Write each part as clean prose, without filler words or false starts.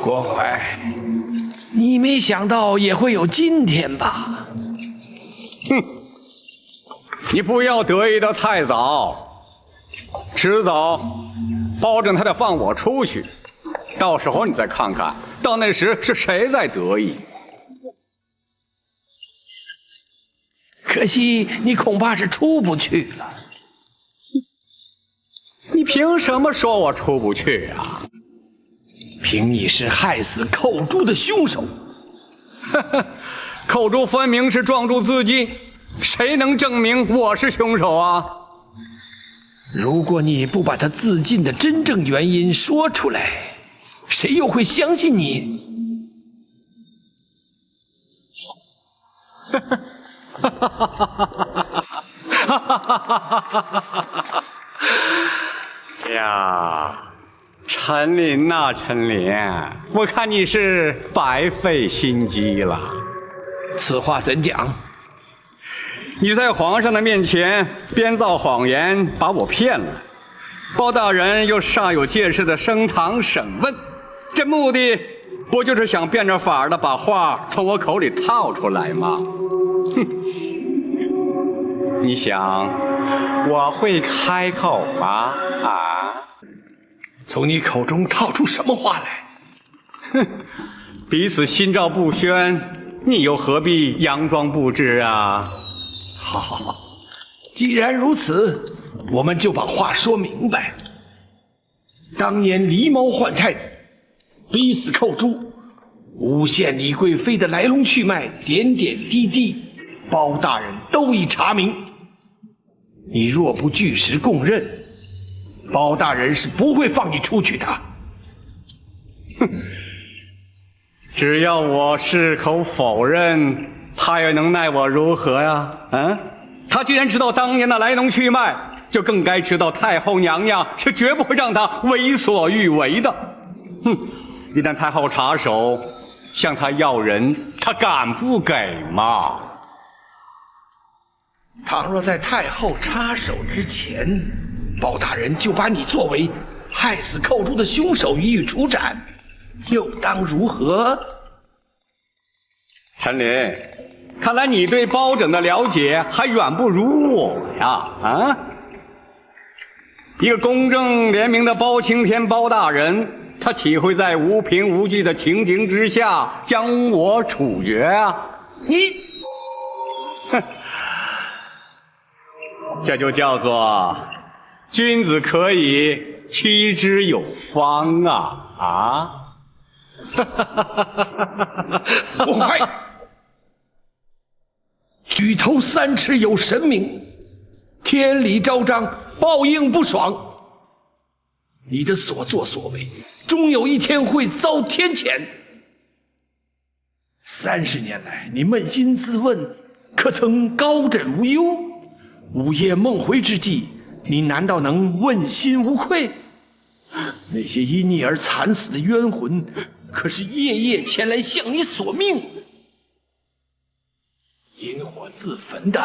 郭槐，你没想到也会有今天吧？哼，你不要得意的太早，迟早保证他得放我出去。到时候你再看看，到那时是谁在得意。可惜你恐怕是出不去了。你凭什么说我出不去啊？凭你是害死寇珠的凶手。寇珠分明是撞柱自尽，谁能证明我是凶手啊？如果你不把他自尽的真正原因说出来，谁又会相信你？呀，陈琳呐，陈琳，我看你是白费心机了。此话怎讲？你在皇上的面前编造谎言，把我骗了。包大人又煞有介事的升堂审问，这目的不就是想变着法儿的把话从我口里套出来吗？哼！你想我会开口吗？啊？从你口中套出什么话来？哼！彼此心照不宣，你又何必佯装不知啊？好，既然如此，我们就把话说明白。当年狸猫换太子，逼死寇珠，诬陷李贵妃的来龙去脉，点点滴滴，包大人都已查明。你若不据实供认，包大人是不会放你出去的。哼！只要我矢口否认，他又能奈我如何呀？他既然知道当年的来龙去脉，就更该知道太后娘娘是绝不会让他为所欲为的。哼！一旦太后插手向他要人，他敢不给吗？倘若在太后插手之前，包大人就把你作为害死寇珠的凶手予以处斩，又当如何？陈琳，看来你对包拯的了解还远不如我呀！一个公正廉明的包青天包大人，他岂会在无凭无据的情形之下将我处决啊？你，哼！这就叫做君子可以妻之有方啊！我还举头三尺有神明，天理昭彰，报应不爽。你的所作所为，终有一天会遭天谴。30年来，你扪心自问，可曾高枕无忧？午夜梦回之际，你难道能问心无愧？那些因你而惨死的冤魂，可是夜夜前来向你索命。引火自焚的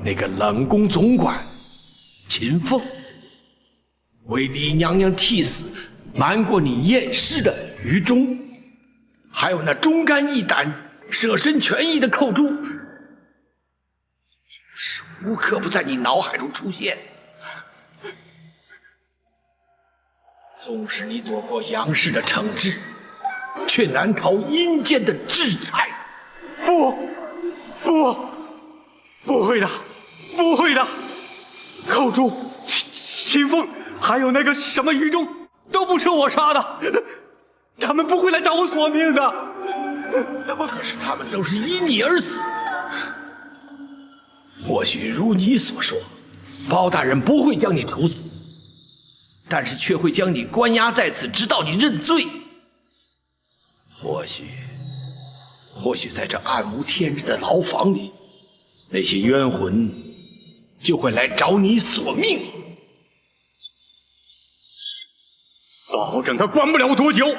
那个冷宫总管秦凤，为李娘娘替死瞒过你验尸的于忠，还有那忠肝义胆舍身全意的寇珠，是无刻不在你脑海中出现。纵使你躲过杨氏的惩治，却难逃阴间的制裁。不会的，不会的！寇珠、秦凤，还有那个什么于忠，都不是我杀的，他们不会来找我索命的。可是他们都是因你而死。或许如你所说，包大人不会将你处死，但是却会将你关押在此，直到你认罪。或许在这暗无天日的牢房里，那些冤魂就会来找你索命。包拯他关不了多久，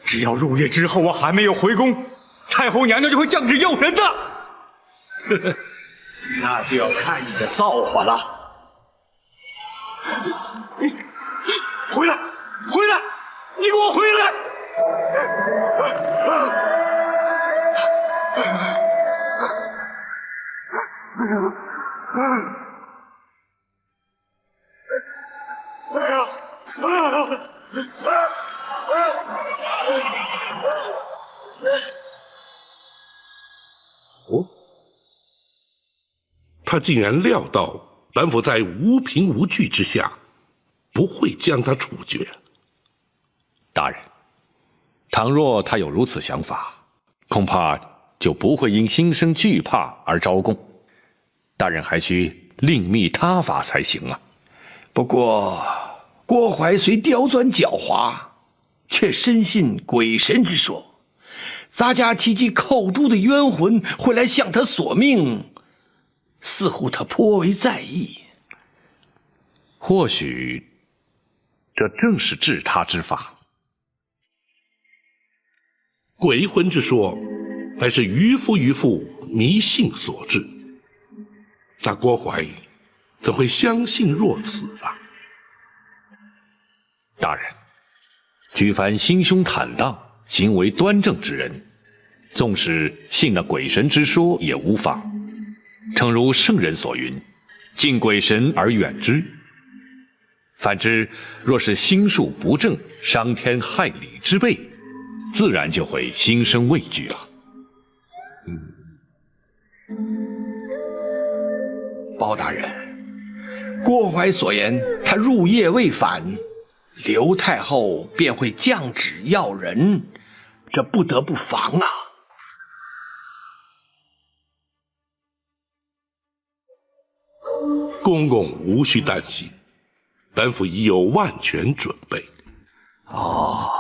只要入夜之后我还没有回宫，太后娘娘就会降旨要人的。那就要看你的造化了。回来！你给我回来！他竟然料到本府在无凭无据之下，不会将他处决。大人，倘若他有如此想法，恐怕就不会因心生惧怕而招供。大人还需另觅他法才行啊。不过，郭淮虽刁钻狡猾，却深信鬼神之说。咱家提及寇珠的冤魂会来向他索命，似乎他颇为在意。或许，这正是治他之法。鬼魂之说，乃是渔夫迷信所致。那郭淮怎会相信若此啊？大人，举凡心胸坦荡、行为端正之人，纵使信那鬼神之说也无妨。诚如圣人所云：“敬鬼神而远之。”反之，若是心术不正、伤天害理之辈，自然就会心生畏惧了。包大人，郭淮所言，他入夜未返，刘太后便会降旨要人，这不得不防啊。公公无需担心，本府已有万全准备。哦，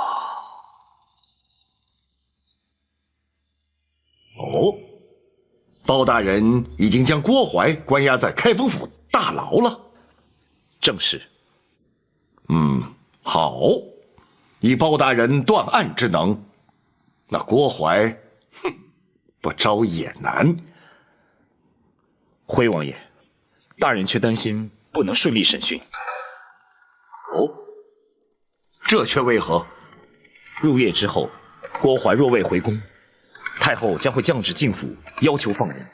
包大人已经将郭淮关押在开封府大牢了。正是。好，以包大人断案之能，那郭淮，不招也难。辉王爷，大人却担心不能顺利审讯。这却为何？入夜之后，郭淮若未回宫，太后将会降旨进府，要求放人。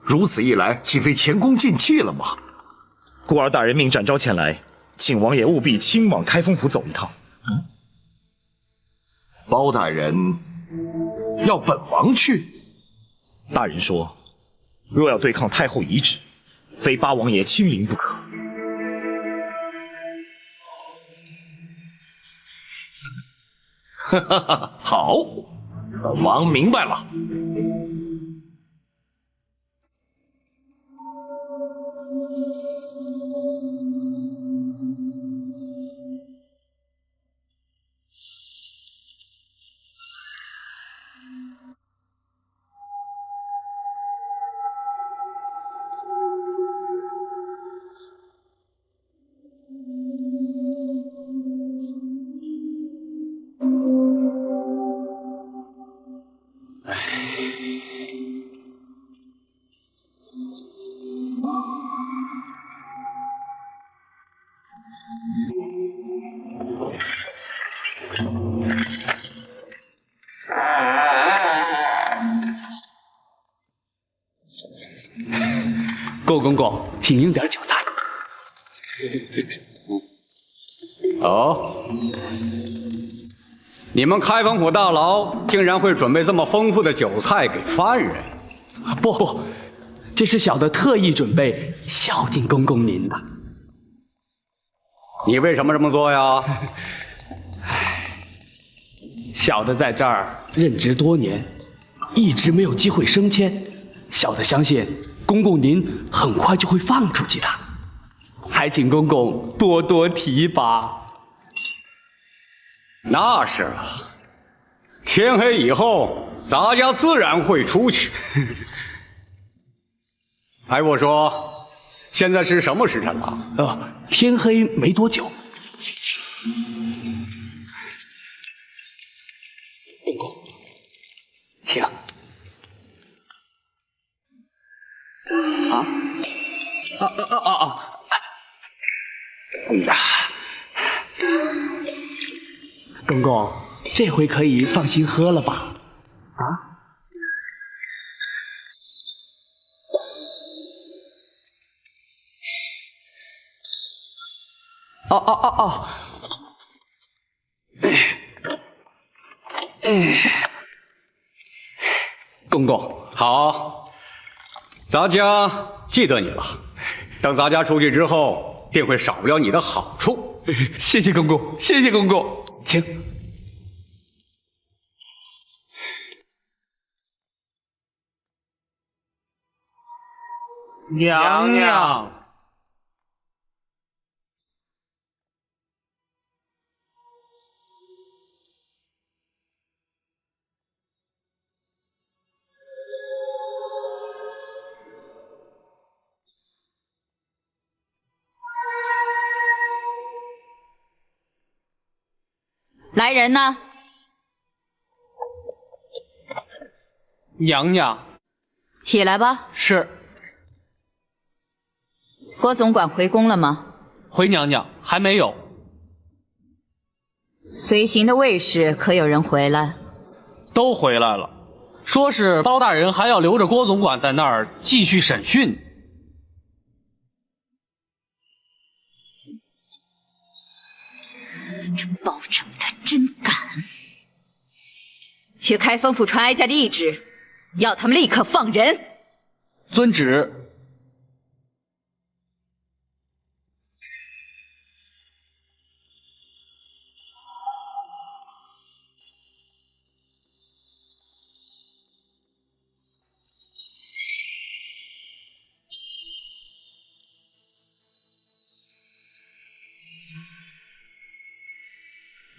如此一来，岂非前功尽弃了吗？故而大人命展昭前来，请王爷务必亲往开封府走一趟。包大人要本王去？大人说，若要对抗太后遗旨，非八王爷亲临不可。好，本王明白了。顾公公，请用点酒菜。哦，你们开封府大牢竟然会准备这么丰富的酒菜给犯人？不，这是小的特意准备孝敬公公您的。你为什么这么做呀？小的在这儿任职多年，一直没有机会升迁，小的相信公公您很快就会放出去的，还请公公多多提拔。那是啊，天黑以后，咱家自然会出去。哎，我说，现在是什么时辰了？天黑没多久。公公，请。公公，这回可以放心喝了吧？公公。好，咱家记得你了。等咱家出去之后，定会少不了你的好处。谢谢公公，谢谢公公，请。娘娘，来人呐！娘娘，起来吧。是。郭总管回宫了吗？回娘娘，还没有。随行的卫士可有人回来？都回来了，说是包大人还要留着郭总管在那儿继续审讯。这包拯他真敢！去开封府传哀家的懿旨，要他们立刻放人。遵旨。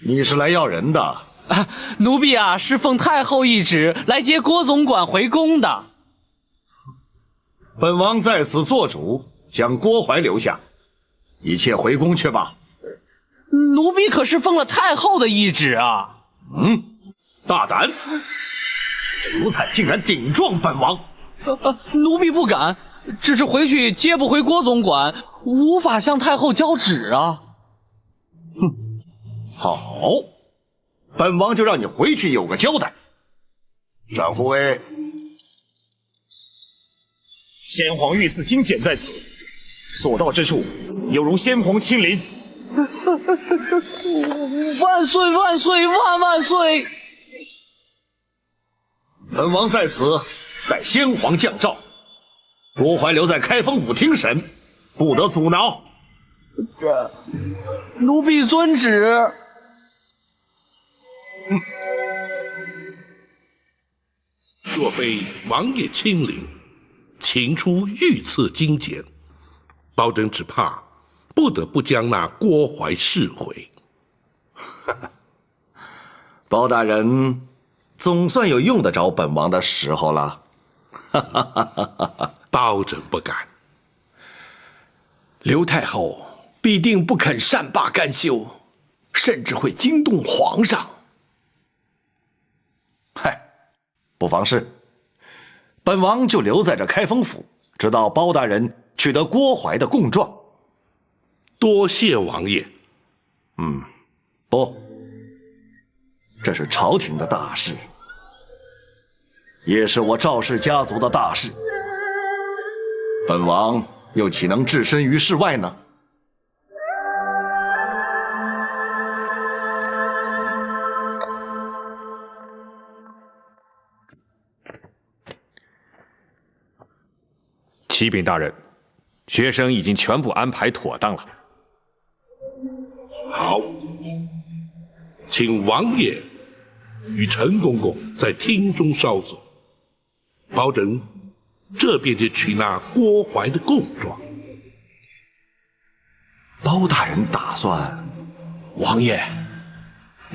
你是来要人的？啊，奴婢啊，是奉太后懿旨来接郭总管回宫的。本王在此做主，将郭槐留下，一切回宫去吧。奴婢可是奉了太后的懿旨啊！大胆！这奴才竟然顶撞本王！奴婢不敢，只是回去接不回郭总管，无法向太后交旨啊。好，本王就让你回去有个交代。展护卫，先皇御赐金简在此，所到之处，有如先皇亲临。万岁万岁万万岁！本王在此待先皇降诏，郭槐留在开封府听审，不得阻挠。奴婢遵旨。若非王爷亲临，请出御赐金简，包拯只怕不得不将那郭槐释回。包大人总算有用得着本王的时候了。包拯不敢。刘太后必定不肯善罢甘休，甚至会惊动皇上。嗨，不妨事。本王就留在这开封府，直到包大人取得郭槐的供状。多谢王爷。不，这是朝廷的大事，也是我赵氏家族的大事。本王又岂能置身于事外呢？启禀大人，学生已经全部安排妥当了。好，请王爷与陈公公在厅中稍坐，包拯这便去取那郭槐的供状。包大人打算？王爷，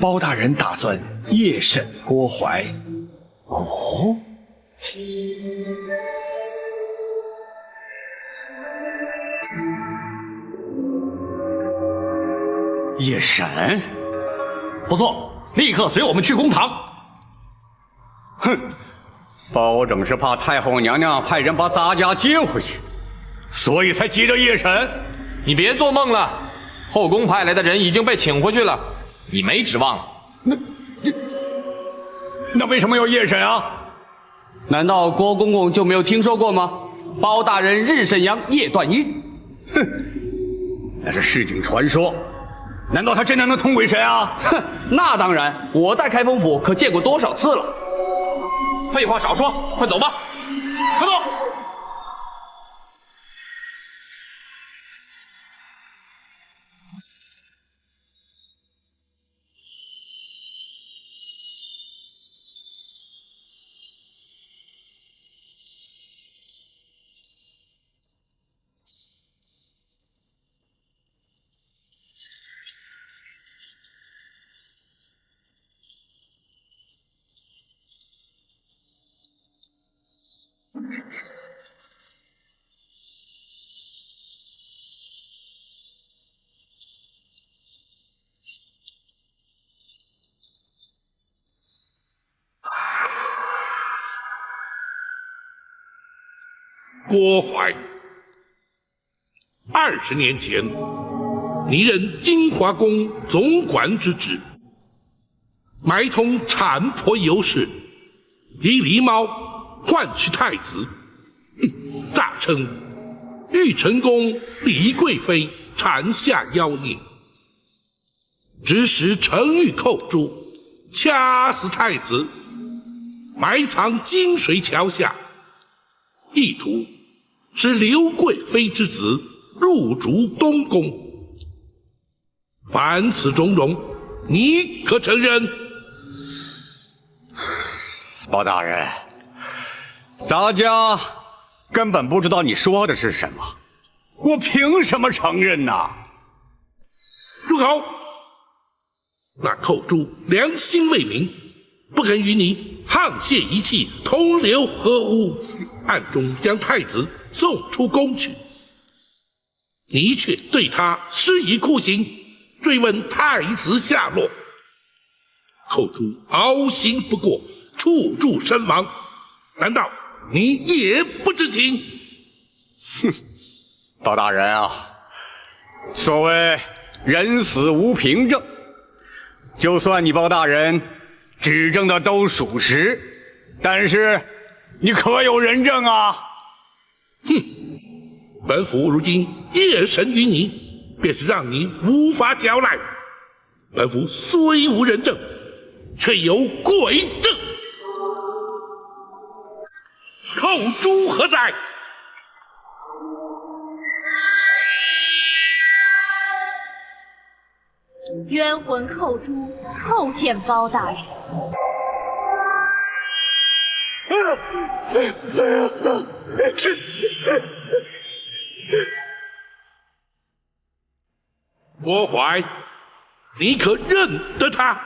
包大人打算夜审郭槐。哦。夜审？不错，立刻随我们去公堂。哼，包拯是怕太后娘娘派人把咱家接回去，所以才急着夜审。你别做梦了，后宫派来的人已经被请回去了，你没指望了。那为什么要夜审啊？难道郭公公就没有听说过吗？包大人日审阳，夜断阴。哼，那是市井传说。难道他真的能通鬼神啊？哼，那当然，我在开封府可见过多少次了。废话少说，快走吧。快走！郭槐，20年前，你任金华宫总管之职，买通产婆尤氏，以狸猫换取太子，大称玉成宫李贵妃产下妖孽，指使程昱寇诛，掐死太子，埋藏金水桥下，意图使刘贵妃之子入主东宫。凡此种种，你可承认？包大人，咱家根本不知道你说的是什么，我凭什么承认呢？住口！那寇诛良心未泯，不肯与你沆瀣一气，同流合污，暗中将太子送出宫去，你却对他施以酷刑，追问太子下落。寇诛凹刑不过，处处身亡，难道你也不知情？哼，包大人啊，所谓人死无凭证，就算你包大人指证的都属实，但是你可有人证啊？哼，本府如今夜审于你，便是让你无法交代。本府虽无人证，却有鬼证。寇诛何在？冤魂寇诛，叩见包大人。郭槐，你可认得他？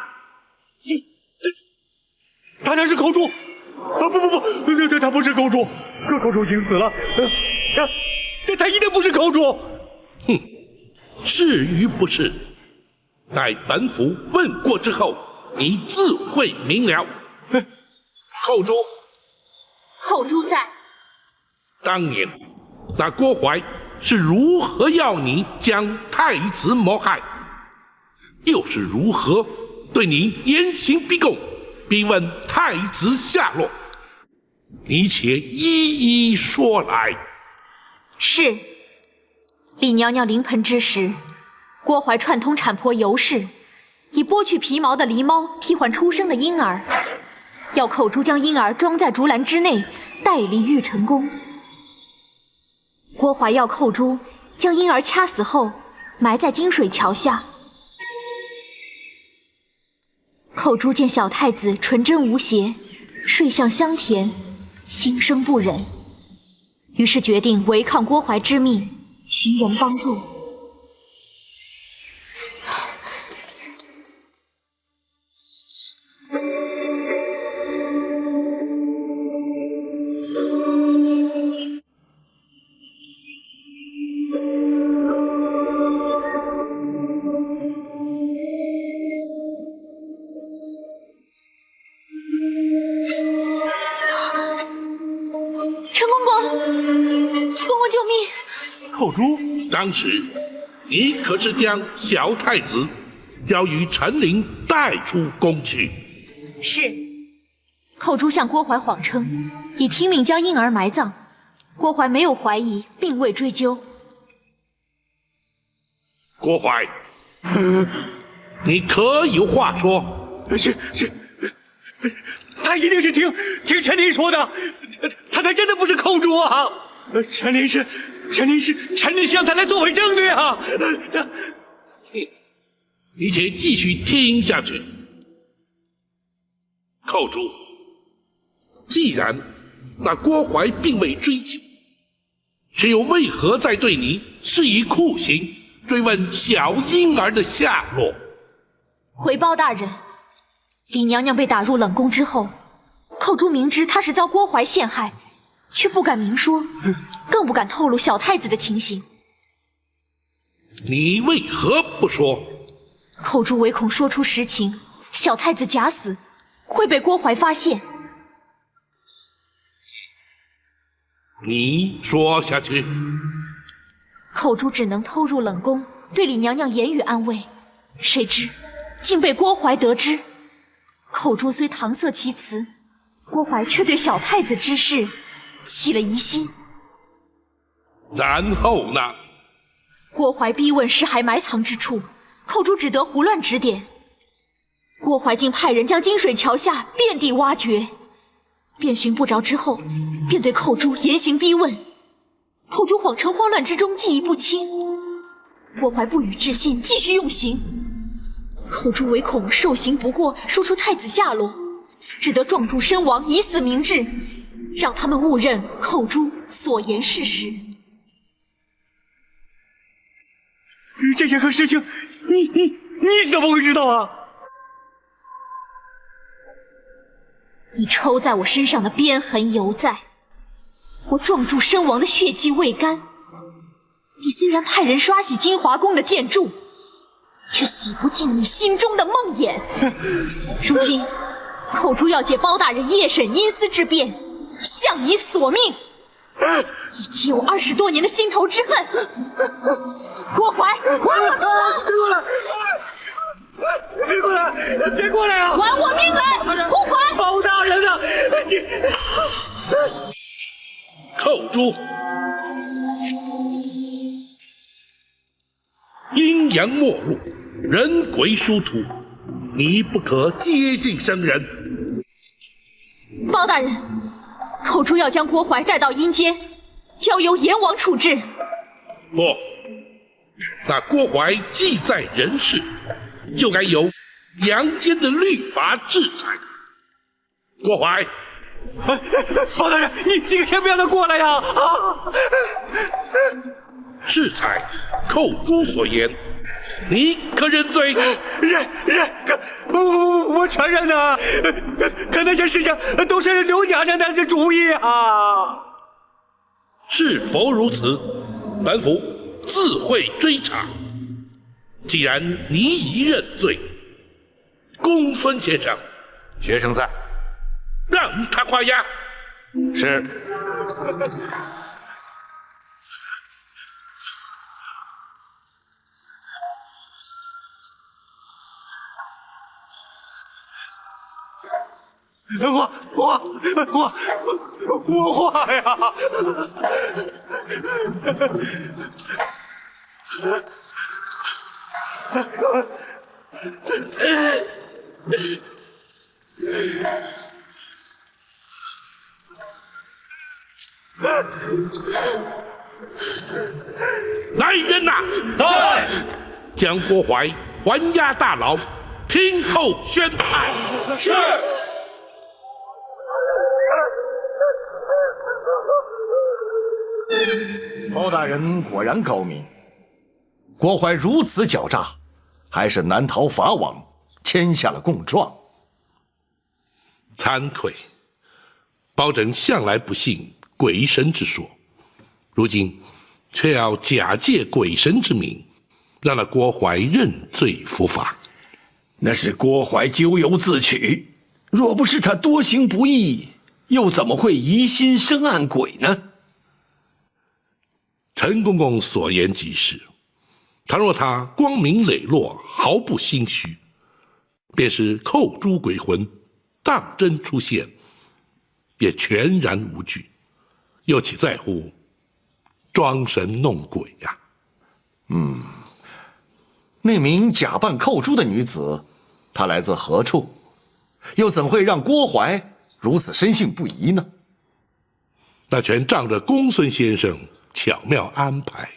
他才是寇诛！啊不，他不是寇诛，寇诛已经死了。他一定不是寇诛。哼，是与不是，待本府问过之后，你自会明了。寇诛，寇诛在。当年那郭槐是如何要你将太子谋害，又是如何对你严刑逼供，逼问太子下落？你且一一说来。是。李娘娘临盆之时，郭槐串通产婆尤氏，以剥去皮毛的狸猫替换出生的婴儿，要寇诛将婴儿装在竹篮之内，带离玉成宫。郭槐要寇诛将婴儿掐死后，埋在金水桥下。寇诛见小太子纯真无邪，睡相香甜，心生不忍，于是决定违抗郭槐之命，寻人帮助。寇诛，当时你可是将小太子交与陈琳带出宫去？是。寇诛向郭槐谎称已听命将婴儿埋葬，郭槐没有怀疑，并未追究。郭槐，你可有话说？他一定是听陈林说的，他真的不是寇珠啊！陈林让他来作为证据啊！你且继续听下去。寇珠，既然那郭淮并未追究，却又为何在对你施以酷刑，追问小婴儿的下落？回报大人，李娘娘被打入冷宫之后，寇珠明知她是遭郭淮陷害，却不敢明说，更不敢透露小太子的情形。你为何不说？寇珠唯恐说出实情，小太子假死会被郭淮发现。你说下去。寇珠只能偷入冷宫，对李娘娘言语安慰，谁知竟被郭淮得知。寇珠虽搪塞其词，郭淮却对小太子之事起了疑心。然后呢？郭淮逼问尸骸埋藏之处，寇珠只得胡乱指点。郭淮竟派人将金水桥下遍地挖掘，遍寻不着之后，便对寇珠严刑逼问。寇珠恍成慌乱之中记忆不清，郭淮不予置信，继续用刑。寇珠唯恐受刑不过，说出太子下落，只得撞柱身亡，以死明志，让他们误认寇珠所言事实。这件事情，你怎么会知道啊？你抽在我身上的鞭痕犹在，我撞柱身亡的血迹未干。你虽然派人刷洗金华宫的殿柱，却洗不尽你心中的梦魇。如今，寇珠要借包大人夜审阴司之辩，向你索命，以解我20多年的心头之恨。郭淮，还我命来！别过来！别过来啊！还我命来！郭淮，包大人啊！你寇珠，阴阳末路，人鬼殊途，你不可接近生人。包大人，寇珠要将郭淮带到阴间，交由阎王处置。不，那郭淮既在人世，就该有阳间的律法制裁。郭淮，包大人，你可先不让他过来呀！制裁寇珠所言，你可认罪？认，我承认啊！可那些事情都是刘娘娘的主意啊！是否如此？本府自会追查。既然你已认罪，公孙先生，学生在，让他画押。是。我画呀！来人呐！在！将郭淮还押大牢，听候宣判。是。包大人果然高明，郭淮如此狡诈，还是难逃法网，签下了供状。惭愧，包拯向来不信鬼神之说，如今却要假借鬼神之名，让那郭淮认罪伏法。那是郭淮咎由自取，若不是他多行不义，又怎么会疑心生暗鬼呢？陈公公所言极是，倘若他光明磊落，毫不心虚，便是扣诸鬼魂当真出现，也全然无惧，又岂在乎装神弄鬼呀？那名假扮寇珠的女子，她来自何处？又怎会让郭淮如此深信不疑呢？那全仗着公孙先生巧妙安排。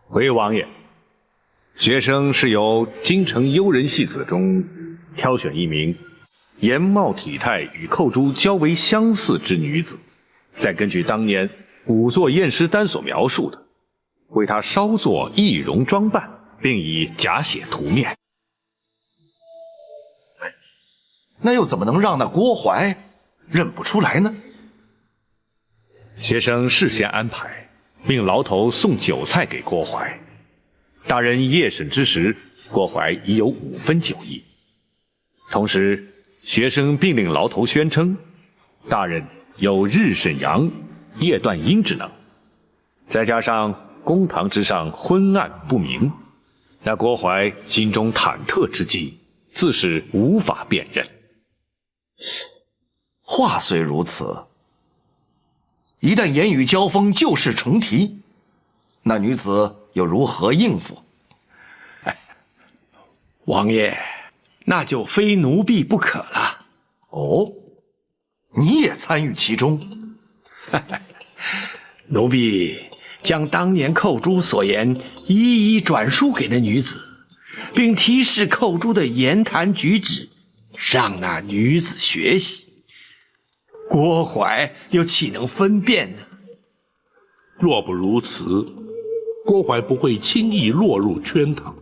回王爷，学生是由京城优人戏子中挑选一名颜貌体态与寇珠较为相似之女子，再根据当年仵作验尸单所描述的，为她稍作易容装扮，并以假血涂面。那又怎么能让那郭淮认不出来呢？学生事先安排，命牢头送酒菜给郭淮。大人夜审之时，郭淮已有5分酒意。同时，学生并令牢头宣称，大人有日审阳、夜断阴之能，再加上公堂之上昏暗不明，那郭淮心中忐忑之际，自是无法辨认。话虽如此，一旦言语交锋，旧事重提，那女子又如何应付？王爷，那就非奴婢不可了。哦，你也参与其中？奴婢将当年寇珠所言一一转述给那女子，并提示寇珠的言谈举止，让那女子学习。郭淮又岂能分辨呢？若不如此，郭淮不会轻易落入圈套。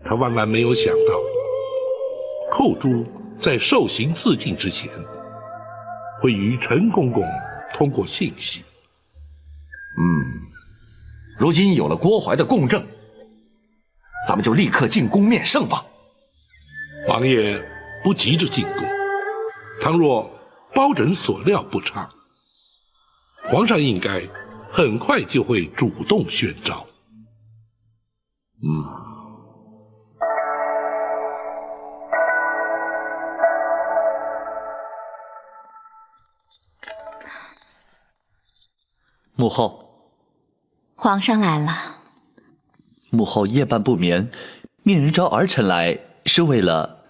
他万万没有想到，寇珠在受刑自尽之前，会与陈公公通过信息。如今有了郭淮的供证，咱们就立刻进宫面圣吧。王爷不急着进宫，倘若包拯所料不差，皇上应该很快就会主动宣召。母后，皇上来了。母后夜半不眠，命人招儿臣来，是为了……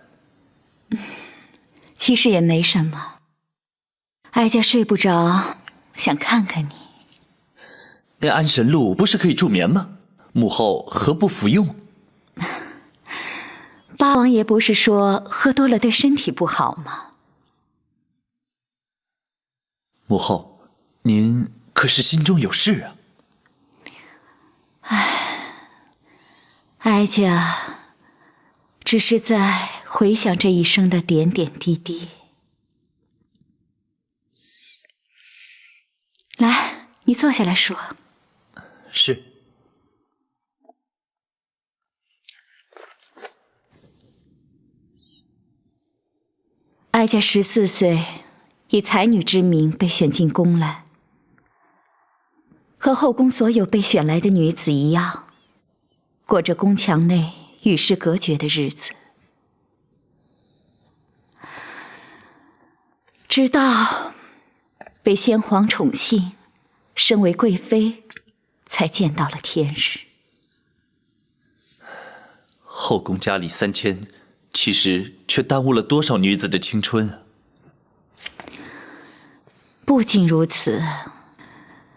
其实也没什么，哀家睡不着，想看看你。那安神露不是可以助眠吗？母后何不服用？八王爷不是说喝多了对身体不好吗？母后，您可是心中有事啊？哀家只是在回想这一生的点点滴滴。来，你坐下来说。是。哀家14岁，以才女之名被选进宫来，和后宫所有被选来的女子一样，过着宫墙内与世隔绝的日子。直到被先皇宠幸，身为贵妃，才见到了天日。后宫佳丽3000，其实却耽误了多少女子的青春啊！不仅如此，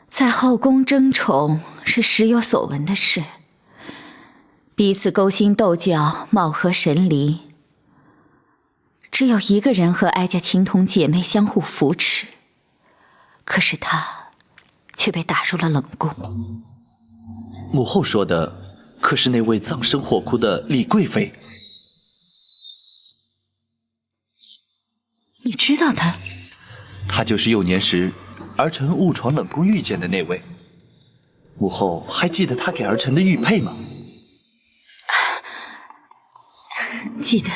在后宫争宠是时有所闻的事，彼此勾心斗角，貌合神离。只有一个人和哀家情同姐妹，相互扶持，可是他却被打入了冷宫。母后说的可是那位葬身火窟的李贵妃？你知道她？她就是幼年时儿臣误闯冷宫遇见的那位。母后还记得她给儿臣的玉佩吗？记得。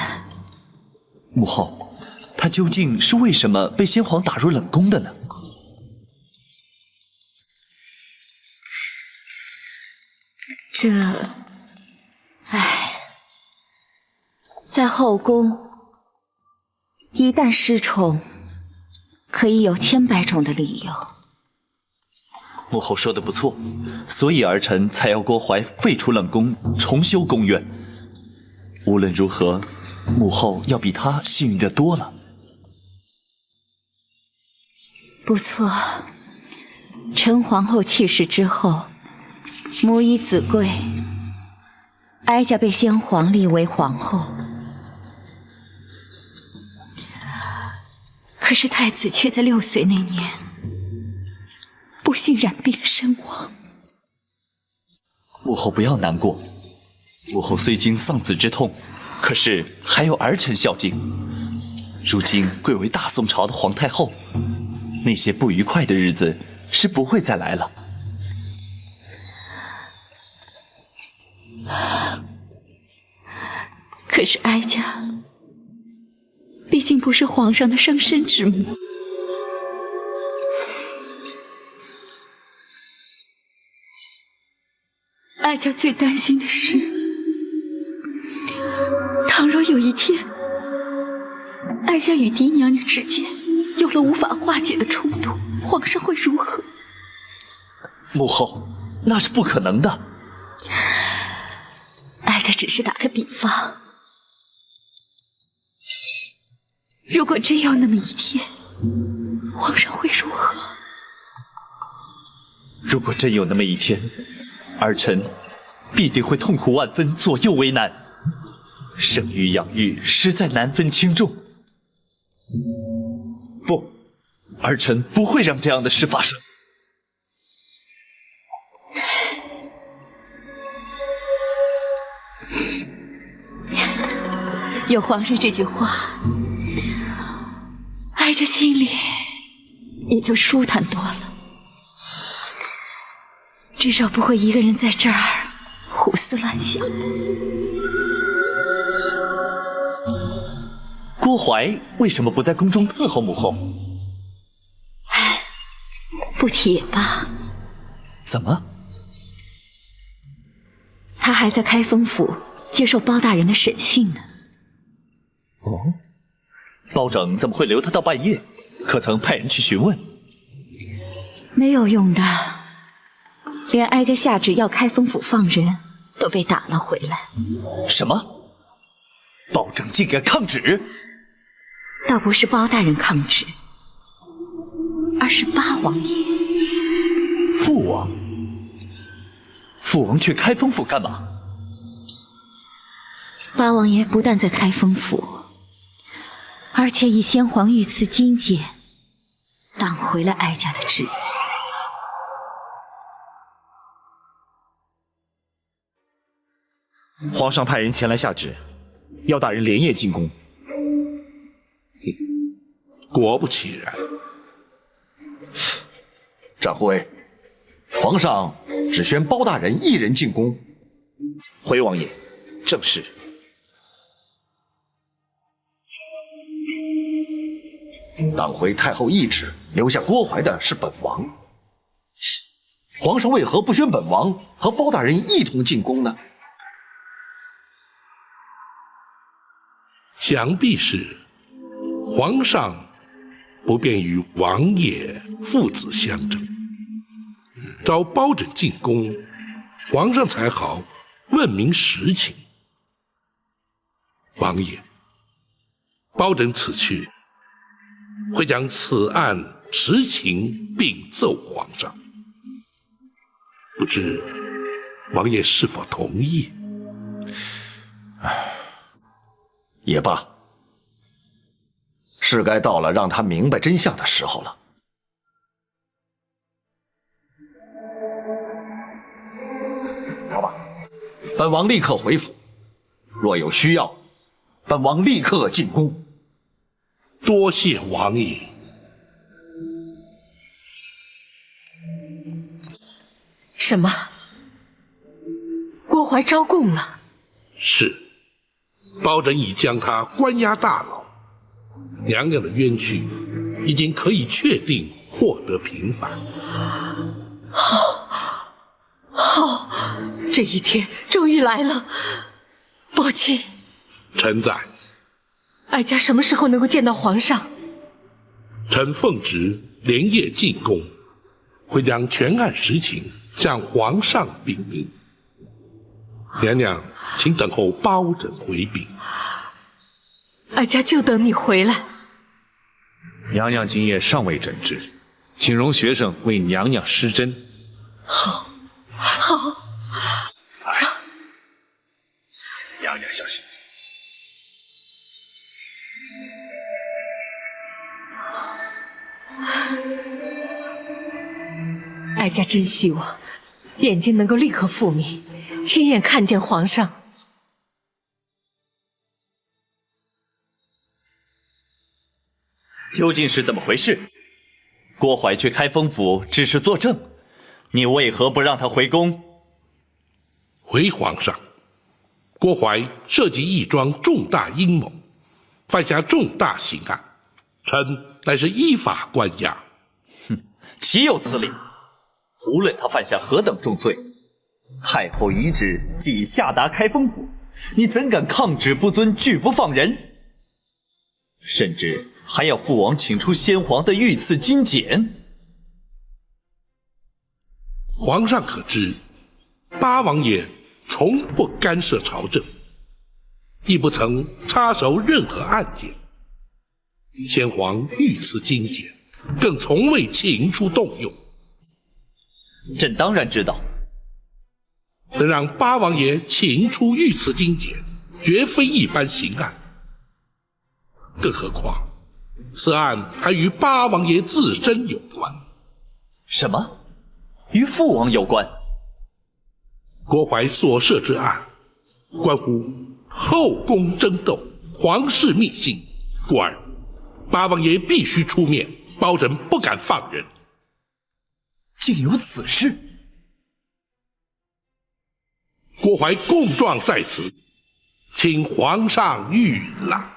母后，她究竟是为什么被先皇打入冷宫的呢？在后宫，一旦失宠，可以有千百种的理由。母后说的不错，所以儿臣才要郭淮废除冷宫，重修宫院。无论如何，母后要比他幸运的多了。不错，陈皇后去世之后，母以子贵，哀家被先皇立为皇后。可是太子却在6岁那年不幸染病身亡。母后不要难过，母后虽经丧子之痛，可是还有儿臣孝敬。如今贵为大宋朝的皇太后，那些不愉快的日子是不会再来了。可是哀家毕竟不是皇上的生身之母，哀家最担心的是，倘若有一天，哀家与嫡娘娘之间有了无法化解的冲突，皇上会如何？母后，那是不可能的。哀家只是打个比方，如果真有那么一天，皇上会如何？如果真有那么一天，儿臣必定会痛苦万分，左右为难。生育养育实在难分轻重。不，儿臣不会让这样的事发生。有皇上这句话，哀家心里也就舒坦多了，至少不会一个人在这儿胡思乱想。郭槐为什么不在宫中伺候母后？不提也罢。怎么？他还在开封府接受包大人的审讯呢。哦，包拯怎么会留他到半夜？可曾派人去询问？没有用的，连哀家下旨要开封府放人，都被打了回来。什么？包拯竟敢抗旨？倒不是包大人抗旨，而是八王爷。父王？父王去开封府干嘛？八王爷不但在开封府，而且以先皇御赐金剑挡回了哀家的旨意。皇上派人前来下旨，要大人连夜进宫。果不其然，展辉，皇上只宣包大人一人进宫。回王爷，正是。挡回太后懿旨，留下郭槐的是本王。皇上为何不宣本王和包大人一同进宫呢？想必是皇上不便与王爷父子相争，召包拯进宫，皇上才好问明实情。王爷，包拯此去，会将此案实情禀奏皇上，不知王爷是否同意？也罢，是该到了让他明白真相的时候了。好吧，本王立刻回府，若有需要，本王立刻进宫。多谢王爷。什么？郭槐招供了？是。包拯已将他关押大牢，娘娘的冤屈已经可以确定获得平反。好，这一天终于来了。伯亲，臣在。哀家什么时候能够见到皇上？臣奉旨连夜进宫，会将全案实情向皇上禀明。娘娘，请等候包拯回禀。哀家就等你回来。娘娘今夜尚未诊治，请容学生为娘娘施针。好，好。娘娘小心。哀家真希望眼睛能够立刻复明，亲眼看见皇上。究竟是怎么回事？郭槐去开封府只是作证，你为何不让他回宫？回皇上，郭槐设计一桩重大阴谋，犯下重大刑案，臣乃是依法关押。哼，岂有此理！无论他犯下何等重罪，太后遗旨既已下达开封府，你怎敢抗旨不遵，拒不放人？甚至还要父王请出先皇的御赐金简。皇上可知，八王爷从不干涉朝政，亦不曾插手任何案件。先皇御赐金简，更从未请出动用。朕当然知道，能让八王爷请出御赐金简，绝非一般刑案。更何况，此案还与八王爷自身有关。什么？与父王有关？郭槐所涉之案，关乎后宫争斗、皇室秘辛，故而八王爷必须出面，保证不敢放人。竟有此事！郭槐供状在此，请皇上御览。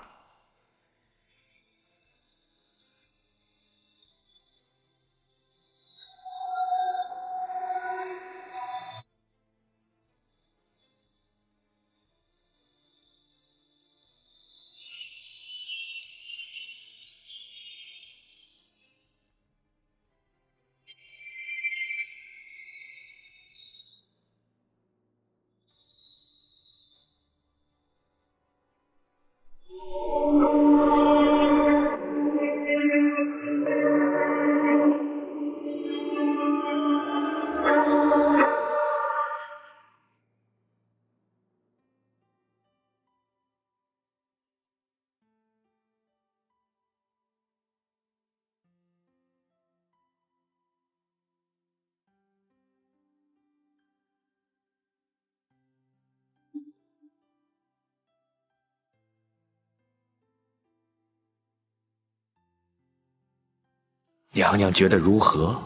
娘娘觉得如何？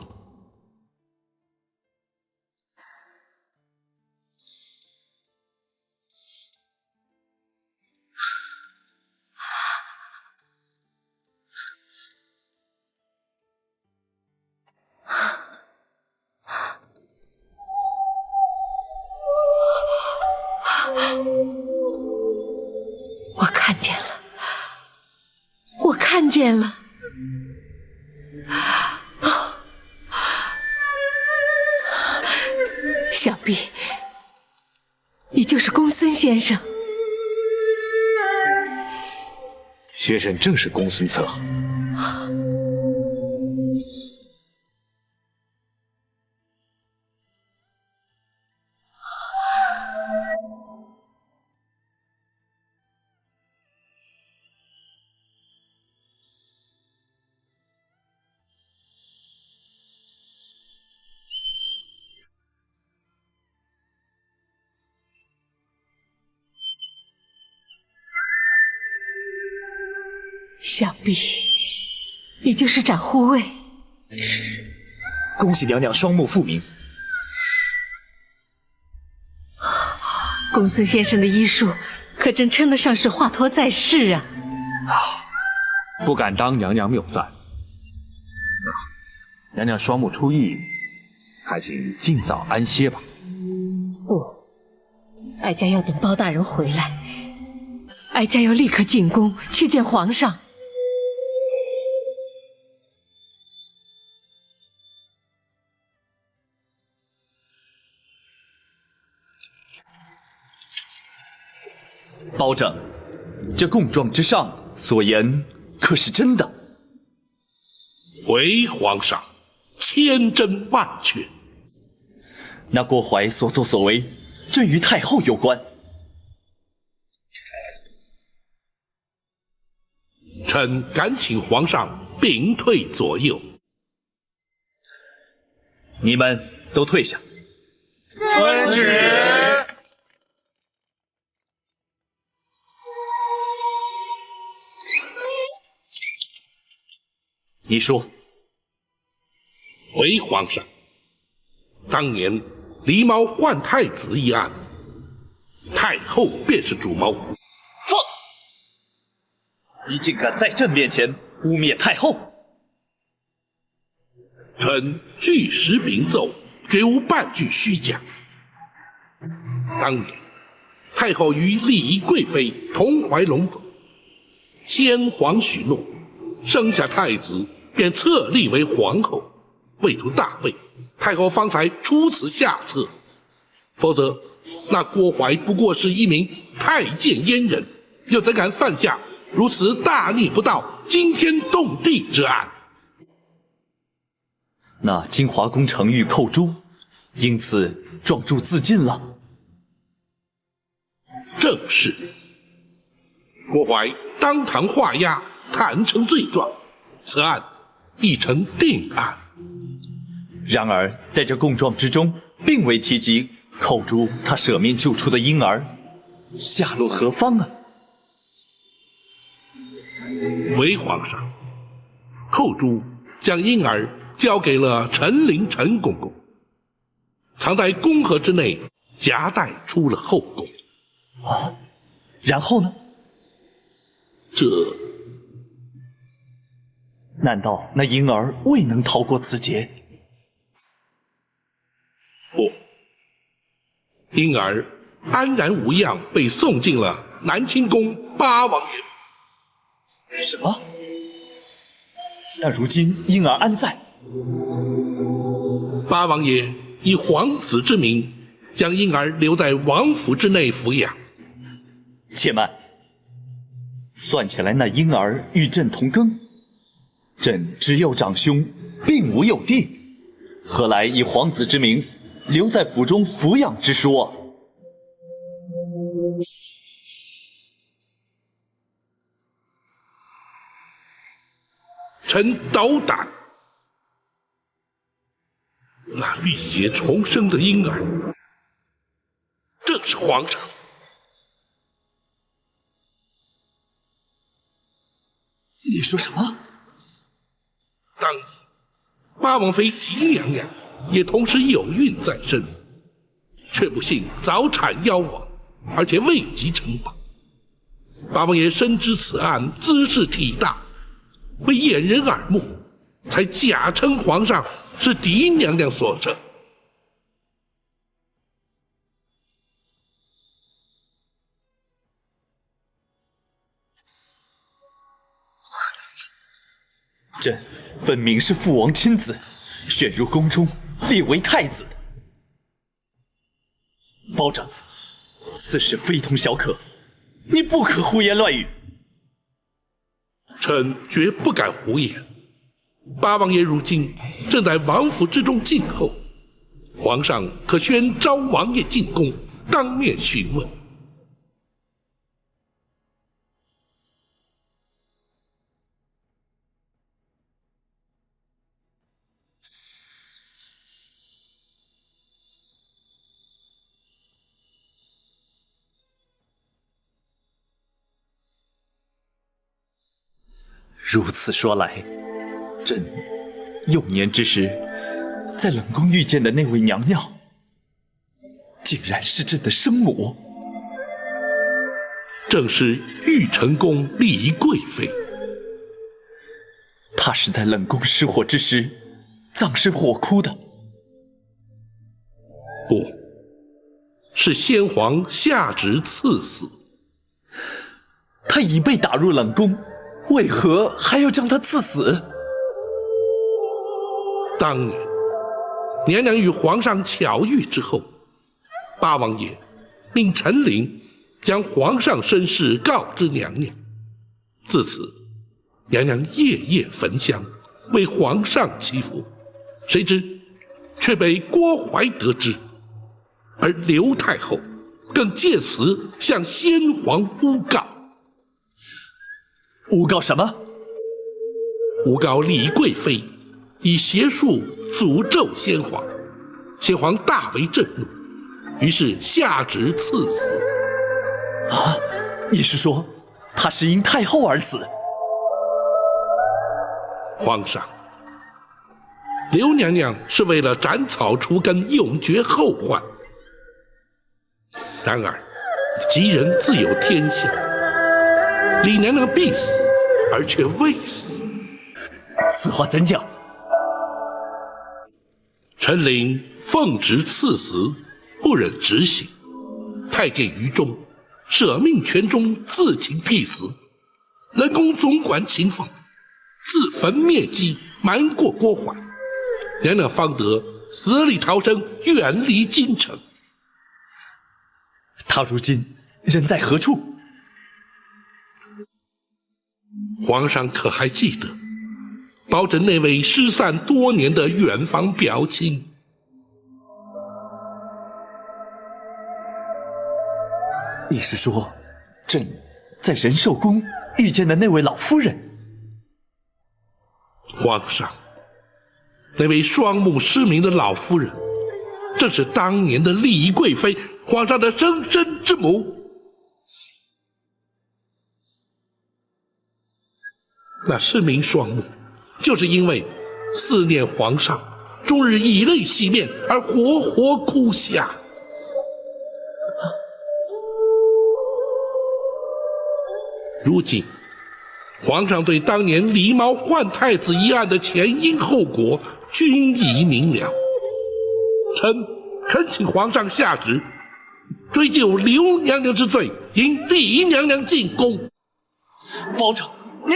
我看见了，我看见了。想必你就是公孙先生。学生正是公孙策。想必你就是展护卫。恭喜娘娘双目复明。公孙先生的医术可真称得上是华佗在世啊！不敢当娘娘谬赞。娘娘双目出狱，还请尽早安歇吧。不，哀家要等包大人回来，哀家要立刻进宫去见皇上。包拯，这供状之上所言可是真的？回皇上，千真万确。那郭槐所作所为，正与太后有关。臣敢请皇上屏退左右。你们都退下。遵旨。你说。回皇上，当年狸猫换太子一案，太后便是主谋。放肆！你竟敢在朕面前污蔑太后！臣据实禀奏，绝无半句虚假。当年太后与丽仪贵妃同怀龙种，先皇许诺，生下太子便册立为皇后，为图大位，太后方才出此下策。否则，那郭槐不过是一名太监阉人，又怎敢犯下如此大逆不道、惊天动地之案？那金华宫程昱寇诛，因此状铸自尽了。正是。郭槐当堂画押，坦诚罪状，此案已成定案。然而，在这供状之中，并未提及寇诛他舍命救出的婴儿，下落何方啊？回皇上，寇诛将婴儿交给了陈琳陈公公，藏在宫盒之内，夹带出了后宫。啊，然后呢？这……难道那婴儿未能逃过此劫？不，婴儿安然无恙，被送进了南清宫八王爷府。什么？那如今婴儿安在？八王爷以皇子之名，将婴儿留在王府之内抚养。且慢，算起来那婴儿与朕同庚，朕只有长兄，并无幼弟，何来以皇子之名留在府中抚养之说？臣斗胆，那浴血重生的婴儿，正是皇上。你说什么？当年八王妃狄娘娘也同时有孕在身，却不幸早产夭亡，而且未及呈报。八王爷深知此案兹事体大，为掩人耳目，才假称皇上是狄娘娘所生。朕分明是父王亲自选入宫中，立为太子的。包拯，此事非同小可，你不可胡言乱语。臣绝不敢胡言。八王爷如今正在王府之中静候，皇上可宣召王爷进宫，当面询问。如此说来，朕幼年之时在冷宫遇见的那位娘娘，竟然是朕的生母。正是玉成宫丽仪贵妃。她是在冷宫失火之时葬身火窟的。不，是先皇下旨赐死。她已被打入冷宫，为何还要将她赐死？当年娘娘与皇上巧遇之后，八王爷命陈琳将皇上身世告知娘娘。自此，娘娘夜夜焚香，为皇上祈福。谁知却被郭槐得知，而刘太后更借此向先皇诬告。诬告什么？诬告李贵妃以邪术诅咒先皇。先皇大为震怒，于是下旨赐死。啊，你是说他是因太后而死？皇上，刘娘娘是为了斩草除根，永绝后患。然而，吉人自有天相，李娘娘必死，而却未死。此话怎讲？臣领奉旨赐死，不忍执行。太监于忠舍命权中，自请替死。人工总管秦凤自焚灭迹，瞒过郭槐，娘娘方得死里逃生，远离京城。他如今人在何处？皇上可还记得包拯那位失散多年的远房表亲？你是说，朕在仁寿宫遇见的那位老夫人？皇上，那位双目失明的老夫人，正是当年的李贵妃，皇上的生身之母。那失明双目，就是因为思念皇上，终日以泪洗面，而活活哭下。如今，皇上对当年狸猫换太子一案的前因后果均已明了。臣恳请皇上下旨，追究刘娘娘之罪，因李娘娘进宫。包拯，你……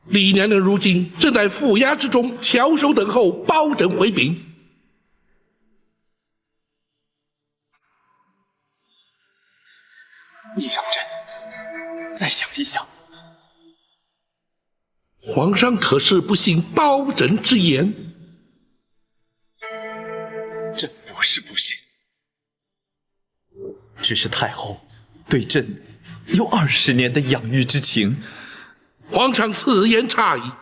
李娘娘如今正在府衙之中翘首等候包拯回禀。你让朕再想一想。皇上可是不信包拯之言？朕不是不信，只是太后对朕有20年的养育之情。皇上此言差矣。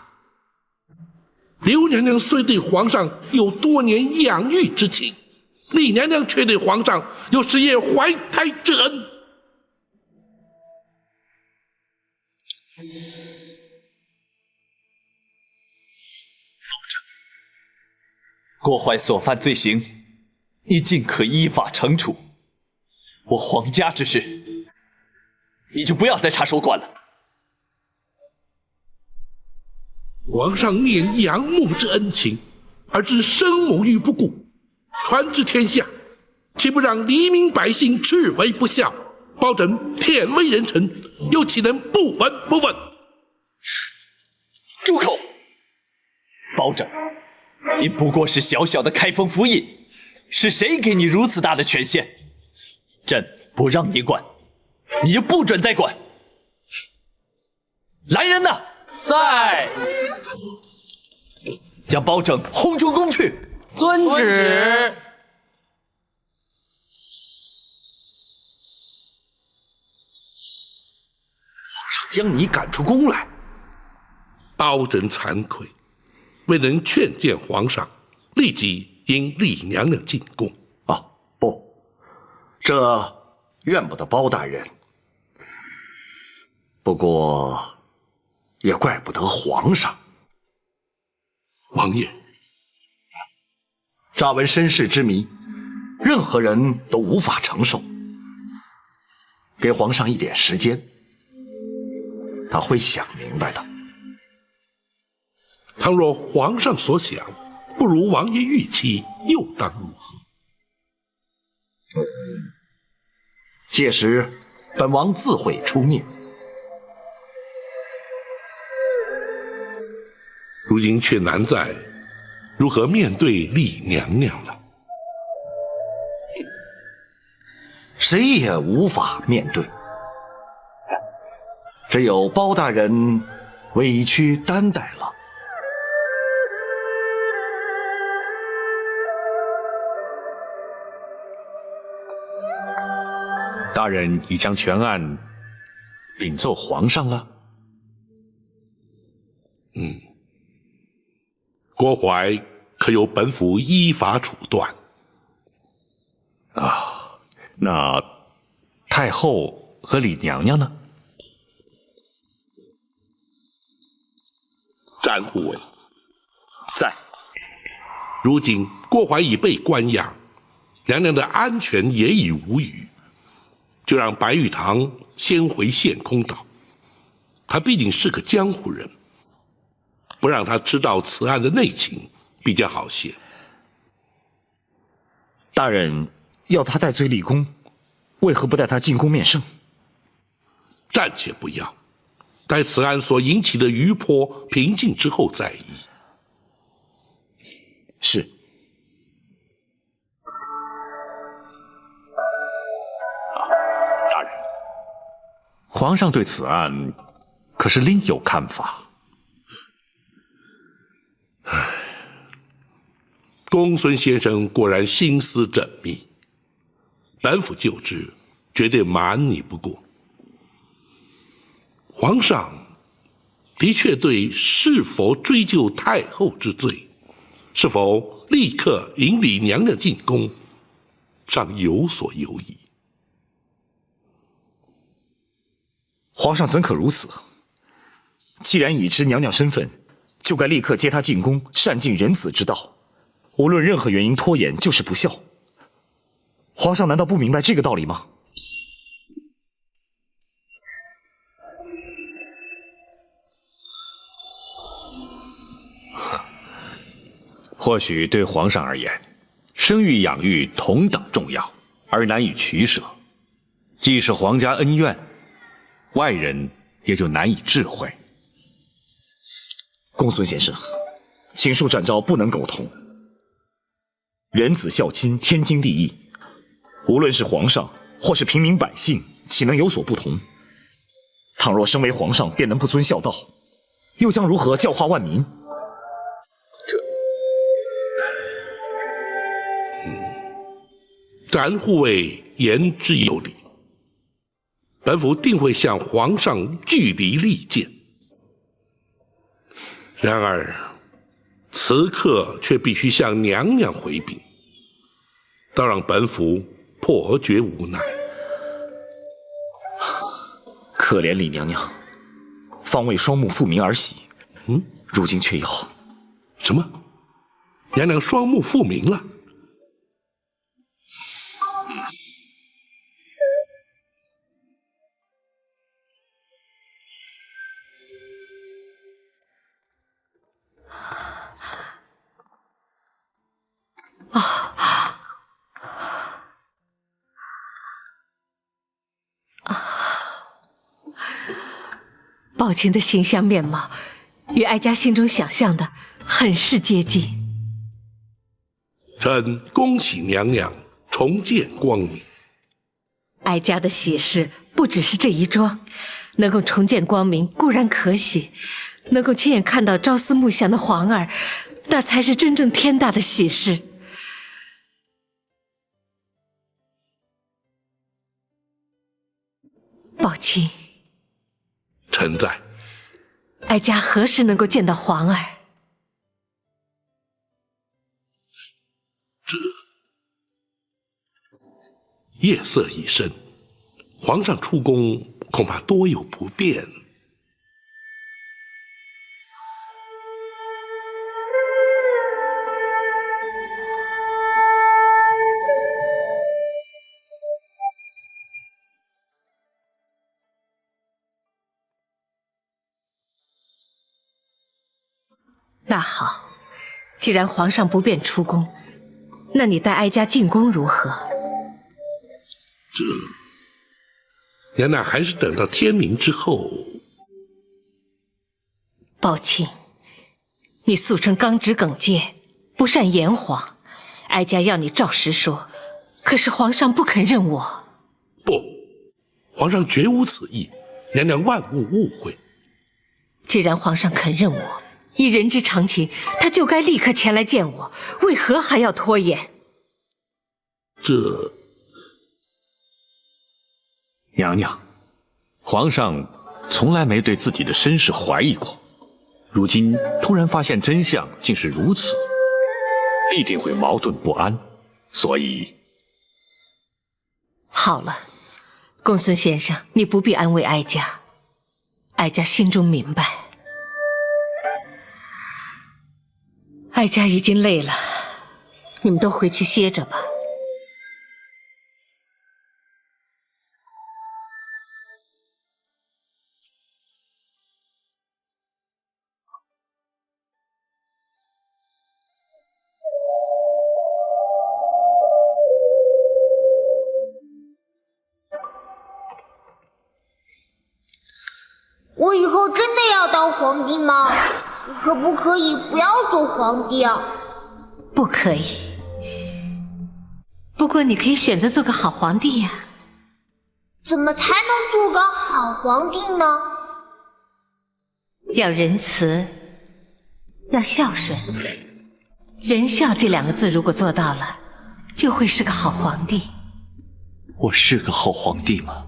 刘娘娘虽对皇上有多年养育之情，李娘娘却对皇上有10夜怀胎之恩。郭槐所犯罪行，你尽可依法惩处。我皇家之事，你就不要再插手管了。皇上念养母之恩情，而置生母于不顾，传至天下，岂不让黎民百姓斥为不孝？包拯天威人臣，又岂能不闻不问？住口！包拯，你不过是小小的开封府尹，是谁给你如此大的权限？朕不让你管，你就不准再管。来人呐！在。将包拯轰出宫去。遵旨。皇上将你赶出宫来，包拯惭愧，未能劝谏皇上，立即引李娘娘进宫。啊，不，这怨不得包大人，不过也怪不得皇上。王爷，乍闻身世之谜，任何人都无法承受。给皇上一点时间，他会想明白的。倘若皇上所想不如王爷预期，又当如何？届时，本王自会出面。如今却难在如何面对李娘娘了。谁也无法面对。只有包大人委屈担待了。大人已将全案禀奏皇上了。郭槐可由本府依法处断。啊，那太后和李娘娘呢？詹护卫在。如今郭槐已被关押，娘娘的安全也已无虞，就让白玉堂先回献空岛。他毕竟是个江湖人，不让他知道此案的内情比较好些。大人要他戴罪立功，为何不带他进宫面圣？暂且不要，待此案所引起的余波平静之后再议。是。大人，皇上对此案可是另有看法？公孙先生果然心思缜密，本府就知，绝对瞒你不过。皇上的确对是否追究太后之罪，是否立刻引李娘娘进宫，尚有所犹疑。皇上怎可如此？既然已知娘娘身份，就该立刻接她进宫，善尽仁子之道。无论任何原因拖延，就是不孝。皇上难道不明白这个道理吗？或许对皇上而言，生育养育同等重要，而难以取舍。既是皇家恩怨，外人也就难以智慧。公孙先生，请恕展昭不能苟同。仁子孝亲，天经地义。无论是皇上或是平民百姓，岂能有所不同？倘若身为皇上便能不遵孝道，又将如何教化万民？展护卫言之有理，本府定会向皇上据理力谏。然而，此刻却必须向娘娘回禀，倒让本府颇觉无奈。可怜李娘娘，方为双目复明而喜，如今却要什么？娘娘双目复明了？宝琴的形象面貌与哀家心中想象的很是接近。臣恭喜娘娘重见光明。哀家的喜事不只是这一桩，能够重见光明固然可喜，能够亲眼看到朝思暮想的皇儿，那才是真正天大的喜事。宝琴，臣在。哀家何时能够见到皇儿？夜色已深，皇上出宫恐怕多有不便。那好，既然皇上不便出宫，那你带哀家进宫如何？娘娘还是等到天明之后。宝琴，你素称刚直耿介，不善言谎，哀家要你照实说，可是皇上不肯认我。皇上绝无此意，娘娘万勿误会。既然皇上肯认我，以人之常情，他就该立刻前来见我，为何还要拖延？娘娘，皇上从来没对自己的身世怀疑过，如今突然发现真相竟是如此，必定会矛盾不安，所以……好了，公孙先生，你不必安慰哀家，哀家心中明白。哀家已经累了，你们都回去歇着吧。我以后真的要当皇帝吗？可不可以不要做皇帝啊？不可以。不过你可以选择做个好皇帝呀。怎么才能做个好皇帝呢？要仁慈，要孝顺。仁孝这2个字如果做到了，就会是个好皇帝。我是个好皇帝吗？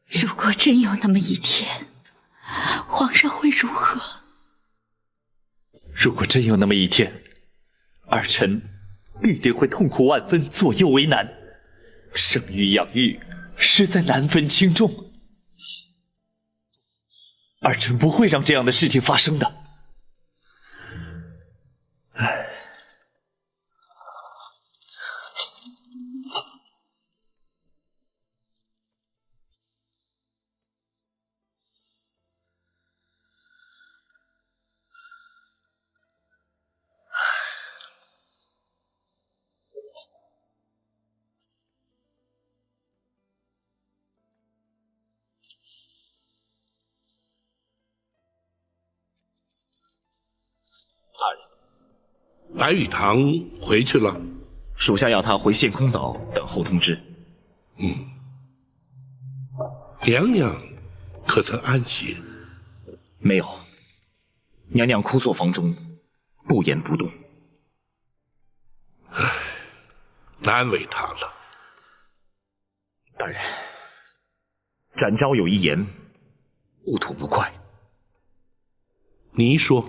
如果真有那么一天，皇上会如何？如果真有那么一天，儿臣必定会痛苦万分，左右为难。生育养育实在难分轻重，儿臣不会让这样的事情发生的。白玉堂回去了，属下要他回陷空岛等候通知。娘娘可曾安歇？没有，娘娘枯坐房中，不言不动。难为她了。大人，展昭有一言，不吐不快。你说。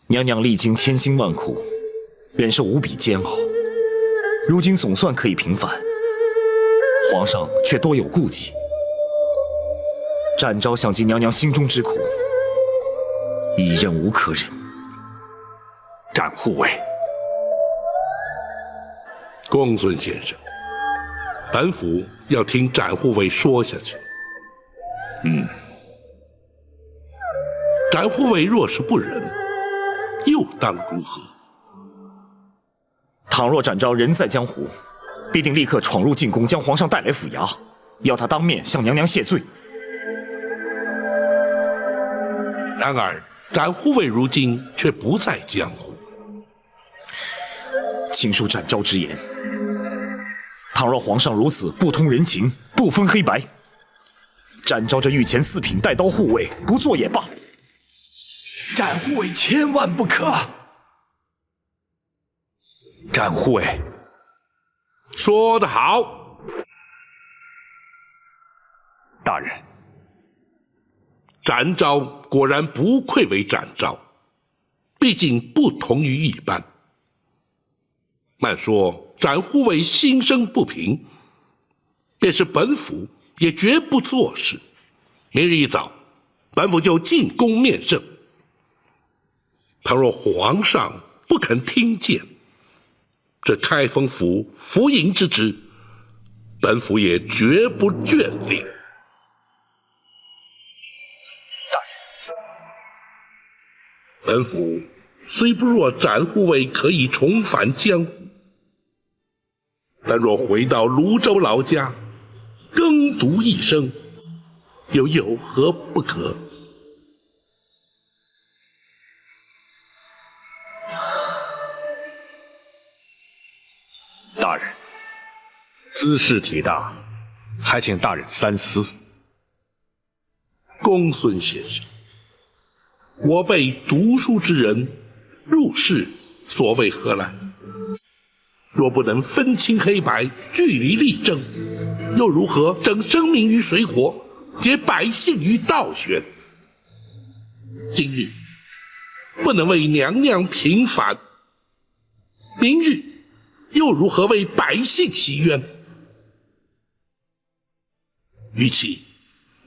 娘娘历经千辛万苦，忍受无比煎熬，如今总算可以平反，皇上却多有顾忌。展昭想尽娘娘心中之苦，已忍无可忍。展护卫，公孙先生，本府要听展护卫说下去。展护卫若是不忍，又当如何？倘若展昭人在江湖，必定立刻闯入进宫，将皇上带来府衙，要他当面向娘娘谢罪。然而展护卫如今却不在江湖。请恕展昭之言，倘若皇上如此不通人情，不分黑白，展昭这御前4品带刀护卫不做也罢。展护卫千万不可！展护卫，说得好，大人。展昭果然不愧为展昭，毕竟不同于一般。慢说展护卫心生不平，便是本府也绝不做事。明日一早，本府就进宫面圣。倘若皇上不肯听谏，这开封府府尹之职，本府也绝不眷恋。本府虽不若展护卫可以重返江湖，但若回到泸州老家，耕读一生，又有何不可？兹事体大，还请大人三思。公孙先生，我辈读书之人，入世所谓何来？若不能分清黑白，据理力争，又如何整生民于水火，解百姓于倒悬？今日不能为娘娘平反，明日又如何为百姓洗冤？与其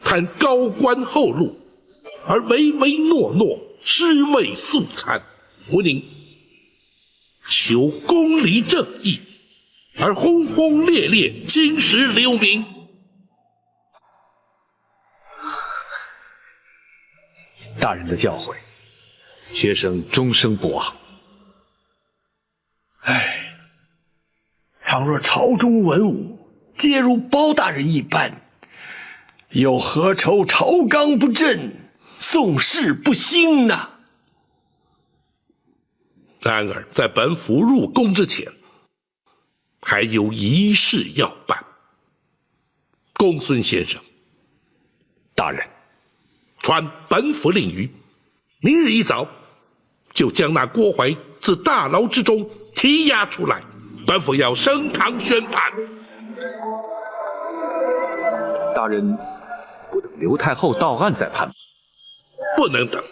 谈高官厚禄，而唯唯诺诺，尸位素餐，吾宁求公理正义，而轰轰烈烈，青史留名。大人的教诲，学生终生不忘。唉，倘若朝中文武皆如包大人一般，又何愁朝纲不正，宋氏不兴呢？然而在本府入宫之前，还有一事要办。公孙先生，大人，传本府令谕，明日一早就将那郭槐自大牢之中提押出来，本府要升堂宣判。大人不等刘太后到案再判？不能等。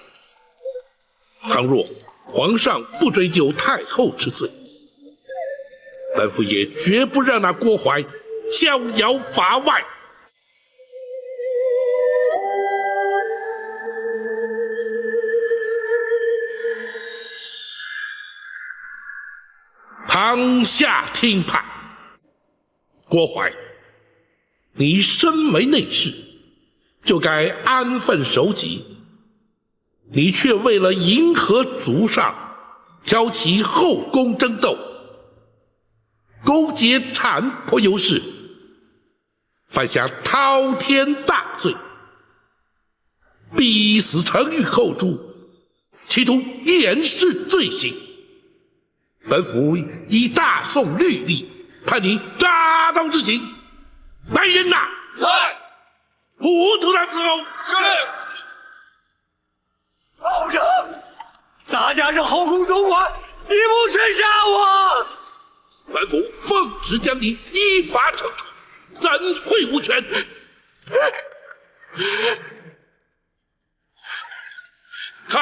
倘若皇上不追究太后之罪，本府也绝不让那郭槐逍遥法外。堂下听判。郭槐，你身为内侍，就该安分守己，你却为了迎合主上，挑起后宫争斗，勾结产婆尤氏，犯下滔天大罪，逼死程昱后主，企图掩饰罪行。本府以大宋律例判你扎刀之刑。来人呐！来！糊涂他伺候。是令。保证，咱家是后宫总管，你不准杀我！本府奉旨将你依法惩处，怎会无权？开！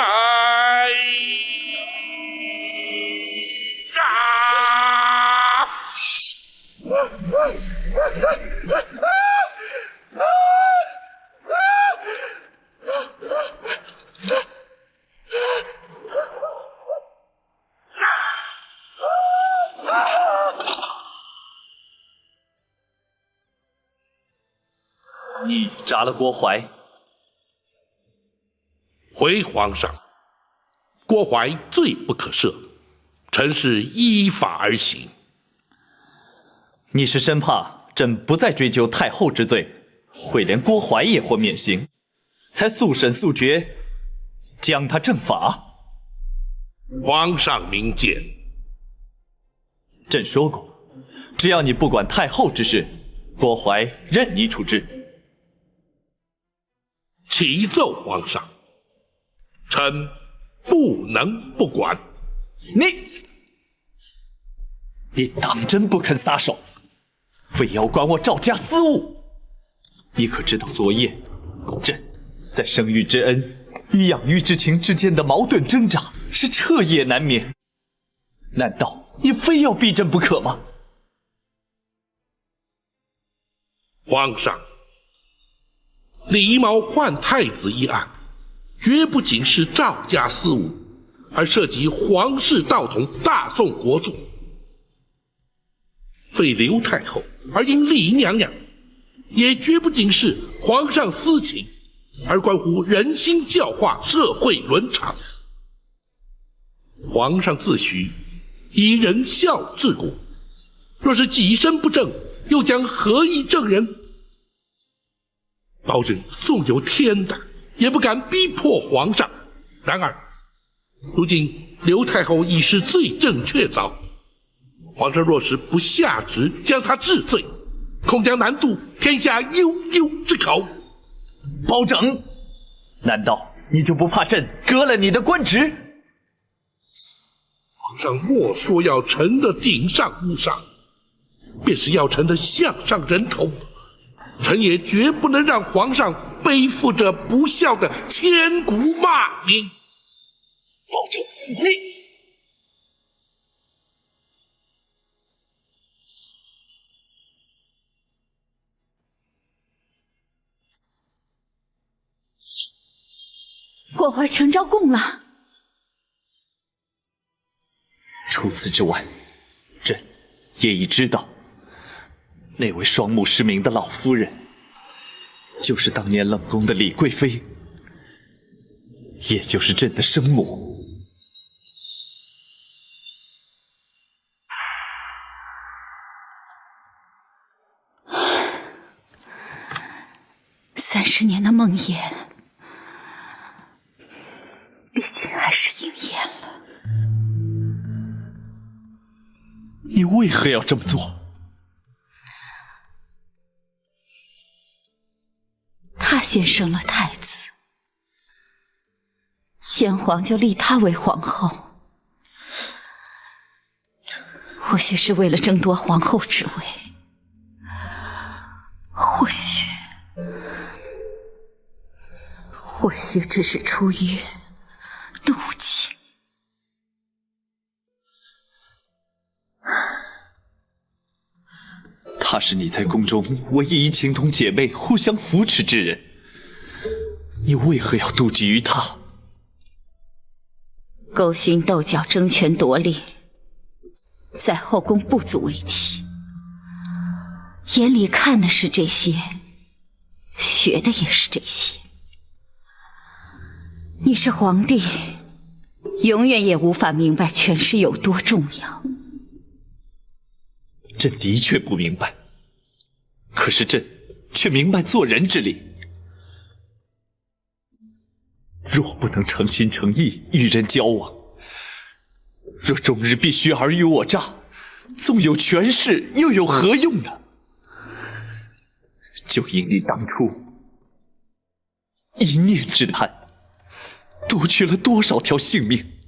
你扎了郭槐？回皇上，郭槐罪不可赦，臣是依法而行。你是生怕朕不再追究太后之罪，会连郭槐也或免刑，才速审速决，将他正法？皇上明鉴。朕说过，只要你不管太后之事，郭槐任你处置。启奏皇上，臣不能不管。你当真不肯撒手，非要管我赵家私务？你可知道昨夜朕在生育之恩与养育之情之间的矛盾挣扎是彻夜难眠？难道你非要逼朕不可吗？皇上，李毛换太子一案，绝不仅是赵家私务，而涉及皇室道统、大宋国主。废刘太后而因丽娘娘，也绝不仅是皇上私情，而关乎人心教化、社会伦常。皇上自诩以仁孝治国，若是己身不正，又将何以正人？包拯纵有天胆，也不敢逼迫皇上。然而，如今刘太后已是罪证确凿，皇上若是不下旨将她治罪，恐将难渡天下悠悠之口。包拯，难道你就不怕朕革了你的官职？皇上莫说要臣的顶上无上，便是要臣的项上人头，臣也绝不能让皇上背负着不孝的千古骂名。包拯，你郭淮全招供了。除此之外，朕也已知道，那位双目失明的老夫人，就是当年冷宫的李贵妃，也就是朕的生母。30年的梦魇，毕竟还是应验了。你为何要这么做？他先生了太子，先皇就立他为皇后，或许是为了争夺皇后之位，或许只是出于妒忌。她是你在宫中唯一情同姐妹、互相扶持之人，你为何要妒忌于她？勾心斗角、争权夺利，在后宫不足为奇。眼里看的是这些，学的也是这些。你是皇帝，永远也无法明白权势有多重要。朕的确不明白，可是朕却明白做人之理。若不能诚心诚意与人交往，若终日必须尔虞我诈，纵有权势又有何用呢？就因你当初一念之贪，夺去了多少条性命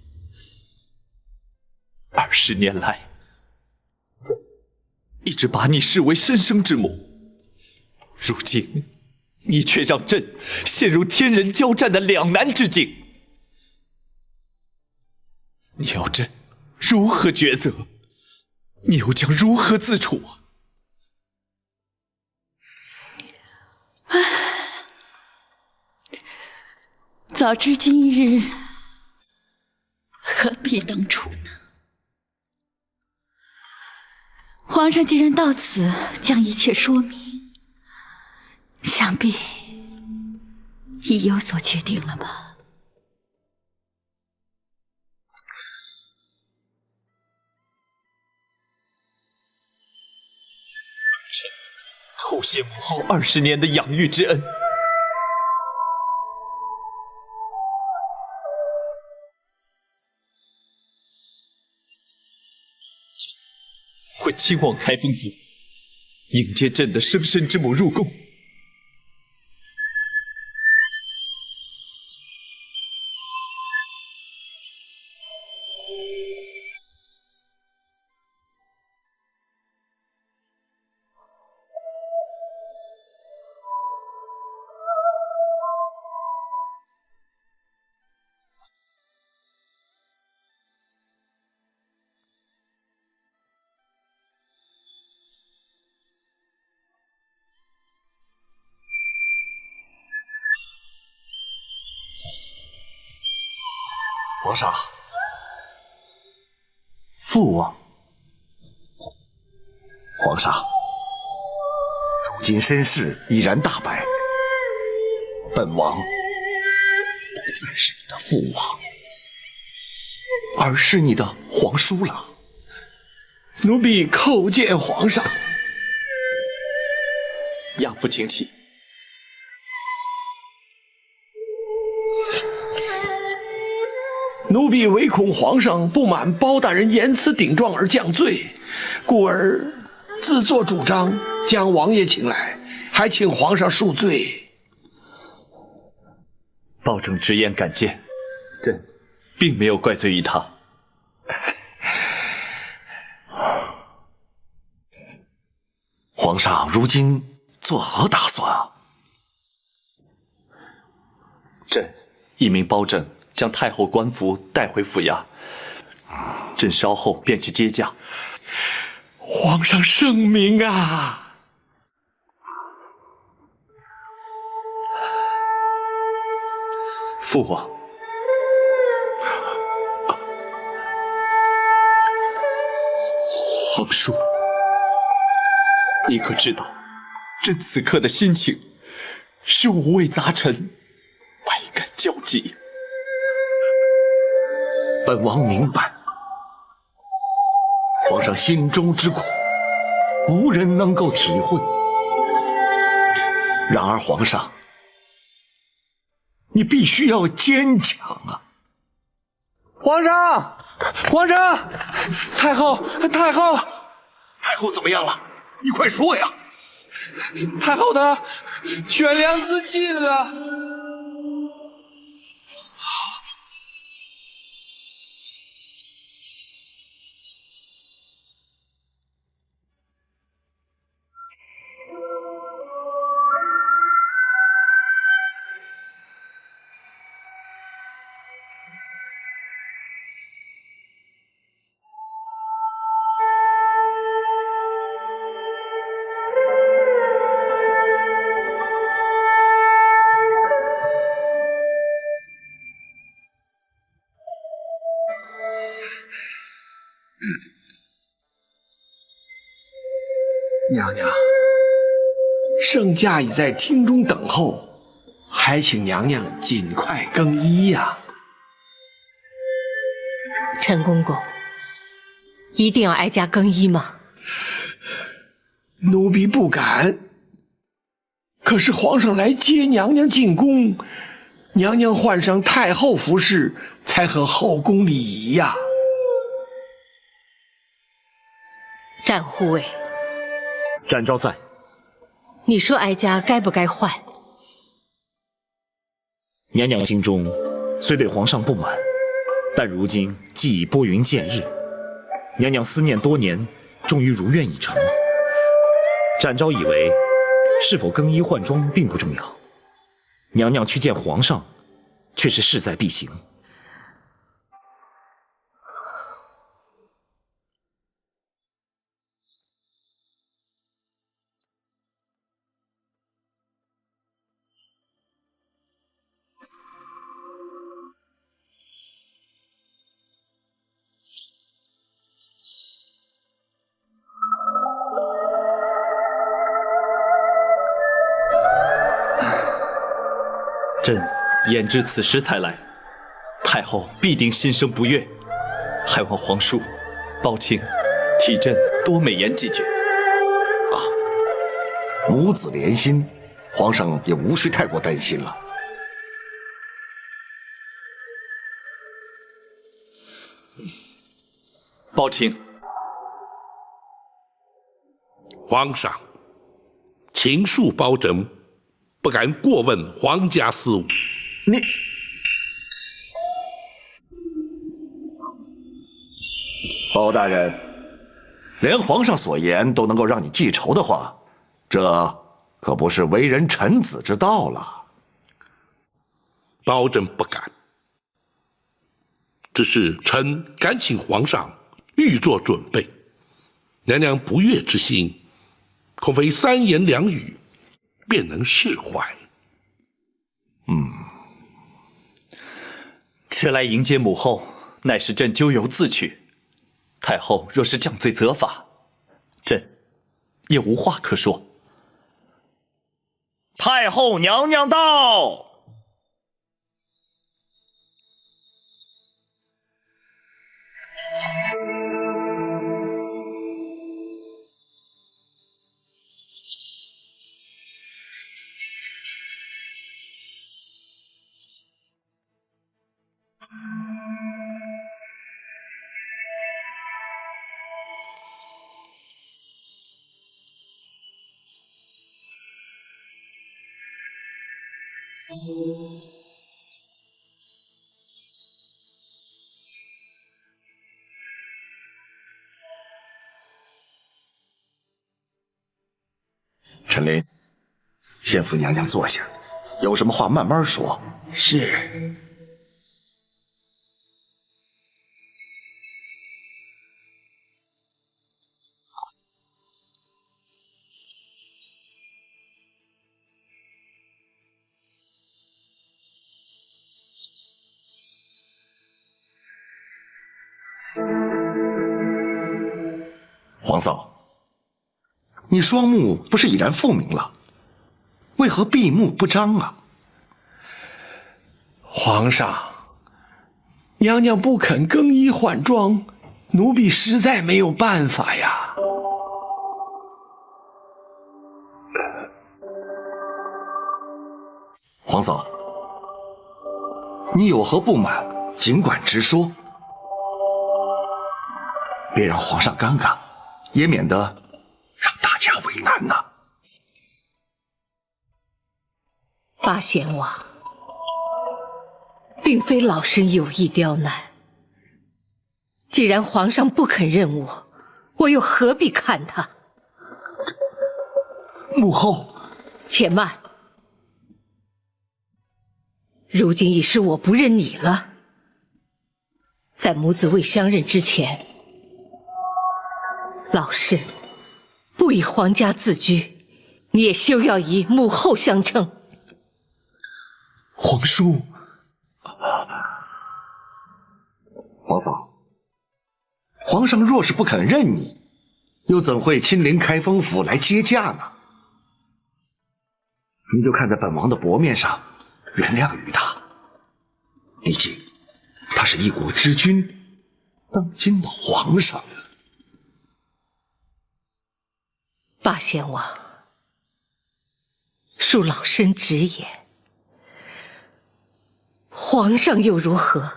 ？20年来，一直把你视为身生之母，如今你却让朕陷入天人交战的两难之境。你要朕如何抉择？你又将如何自处啊？早知今日，何必当初呢？皇上既然到此将一切说明，想必已有所决定了吧？臣叩谢母后20年的养育之恩。会亲往开封府，迎接朕的生身之母入宫。皇上，父王，皇上，如今身世已然大白，本王不再是你的父王，而是你的皇叔了。奴婢叩见皇上。养父请起。奴婢唯恐皇上不满包大人言辞顶撞而降罪，故而自作主张将王爷请来，还请皇上恕罪。保正直言敢谏，朕并没有怪罪于他。皇上如今作何打算啊？朕一命包拯将太后官服带回府衙，朕稍后便去接驾。皇上圣明啊！父王，皇叔，你可知道，朕此刻的心情是五味杂陈，百感交集。本王明白，皇上心中之苦，无人能够体会。然而，皇上，你必须要坚强啊！皇上，皇上，太后，太后，太后怎么样了？你快说呀！太后的悬梁自尽了。娘娘，圣驾已在厅中等候，还请娘娘尽快更衣呀。陈公公，一定要哀家更衣吗？奴婢不敢。可是皇上来接娘娘进宫，娘娘换上太后服饰，才合后宫礼仪呀。战护卫，展昭在。你说哀家该不该换？娘娘心中虽对皇上不满，但如今既已拨云见日，娘娘思念多年，终于如愿以偿。展昭以为是否更衣换装并不重要，娘娘去见皇上，却是势在必行。朕言至此时才来，太后必定心生不悦，还望皇叔包卿替朕多美言几句。母子连心，皇上也无需太过担心了。包卿，皇上，秦恕包拯不敢过问皇家事务。你包大人，连皇上所言都能够让你记仇的话，这可不是为人臣子之道了。包拯不敢，只是臣敢请皇上预做准备。娘娘不悦之心，恐非三言两语便能释怀。迟来迎接母后，乃是朕咎由自取。太后若是降罪责罚，朕也无话可说。太后娘娘到。陈琳，先扶娘娘坐下，有什么话慢慢说。是。皇嫂，你双目不是已然复明了，为何闭目不张啊？皇上，娘娘不肯更衣换装，奴婢实在没有办法呀。皇嫂，你有何不满，尽管直说，别让皇上尴尬，也免得让大家为难呐。八贤王，并非老身有意刁难。既然皇上不肯认我，我又何必看他？母后，且慢。如今已是我不认你了。在母子未相认之前，老身不以皇家自居，你也休要以母后相称。皇叔，皇嫂，皇上若是不肯认你，又怎会亲临开封府来接驾呢？你就看在本王的薄面上，原谅于他。毕竟他是一国之君，当今的皇上。八贤王，恕老身直言，皇上又如何？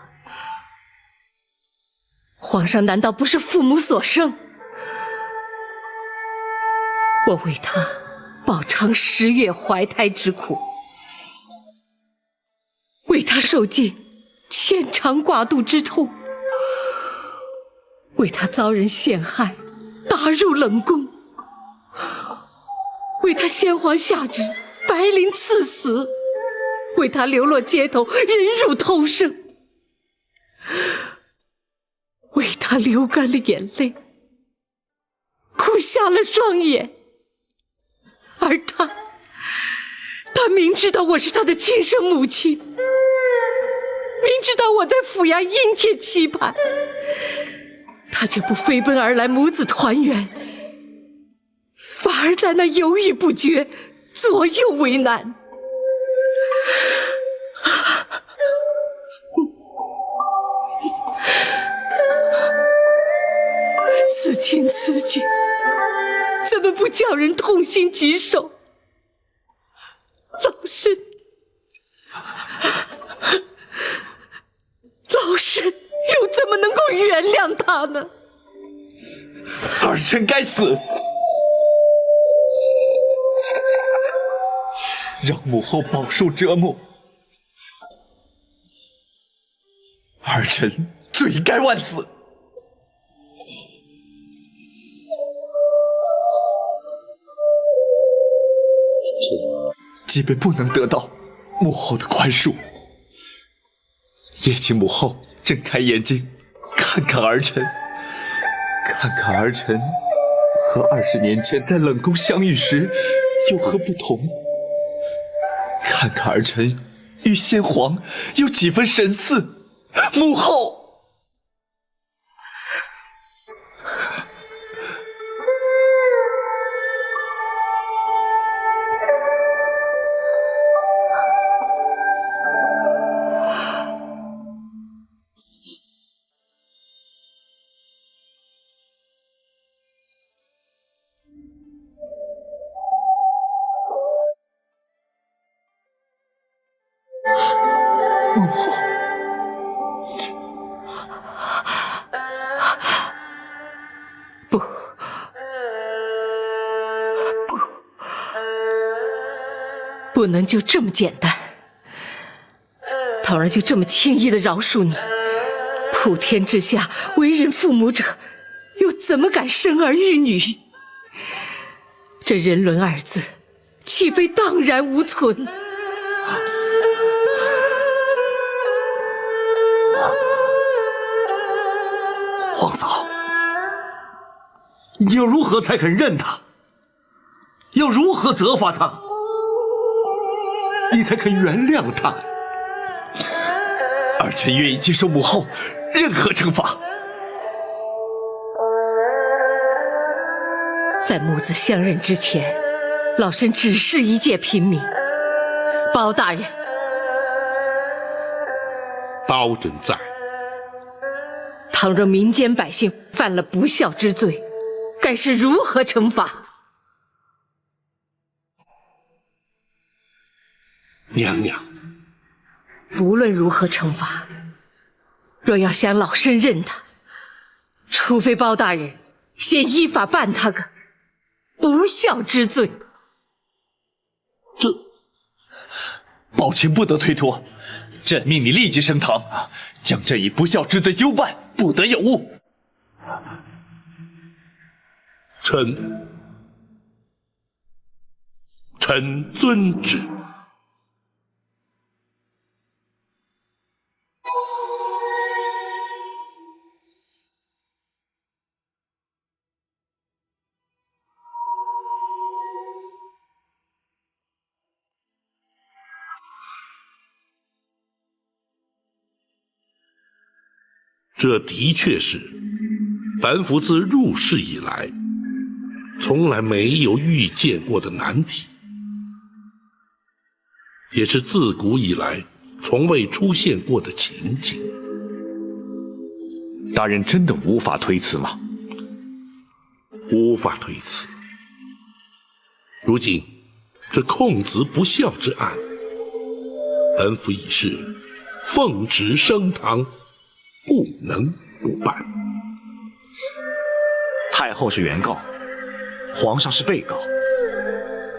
皇上难道不是父母所生？我为他饱尝10月怀胎之苦，为他受尽牵肠挂肚之痛，为他遭人陷害，打入冷宫，为他先皇下旨，白绫赐死，为他流落街头，忍辱偷生，为他流干了眼泪，哭瞎了双眼。而他明知道我是他的亲生母亲，明知道我在府衙殷切期盼，他却不飞奔而来母子团圆，反而在那犹豫不决，左右为难。此情此景，怎么不叫人痛心疾首？老身又怎么能够原谅他呢？儿臣该死，让母后饱受折磨，儿臣罪该万死。即便不能得到母后的宽恕，也请母后睁开眼睛，看看儿臣，看看儿臣和20年前在冷宫相遇时有何不同，看看儿臣与先皇有几分神似。母后，母后，不能就这么简单。桃儿就这么轻易的饶恕你？普天之下，为人父母者，又怎么敢生儿育女？这人伦二字，岂非荡然无存？皇嫂，你要如何才肯认他？要如何责罚他？你才肯原谅他？儿臣愿意接受母后任何惩罚。在母子相认之前，老身只是一介平民。包大人，包拯在。倘若民间百姓犯了不孝之罪，该是如何惩罚？娘娘，不论如何惩罚，若要想老身认他，除非包大人先依法办他个不孝之罪。宝琴不得推脱，朕命你立即升堂，将这一不孝之罪究办，不得有误。臣遵旨。这的确是本府自入世以来从来没有遇见过的难题，也是自古以来从未出现过的情景。大人真的无法推辞吗？无法推辞。如今这控子不孝之案，本府已是奉旨升堂，不能不办。太后是原告，皇上是被告。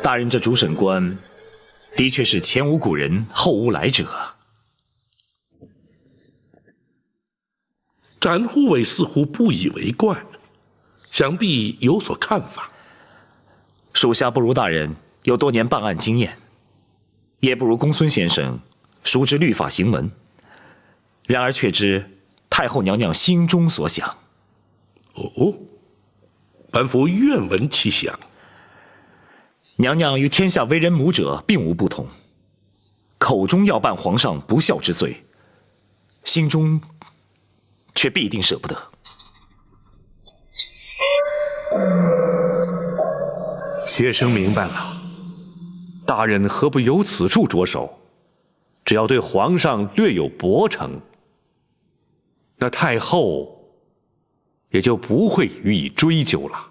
大人这主审官，的确是前无古人，后无来者。展护卫似乎不以为怪，想必有所看法。属下不如大人有多年办案经验，也不如公孙先生熟知律法行文，然而却知太后娘娘心中所想。哦，本府愿闻其详。娘娘与天下为人母者并无不同，口中要办皇上不孝之罪，心中却必定舍不得。学生明白了，大人何不由此处着手？只要对皇上略有薄惩，那太后也就不会予以追究了。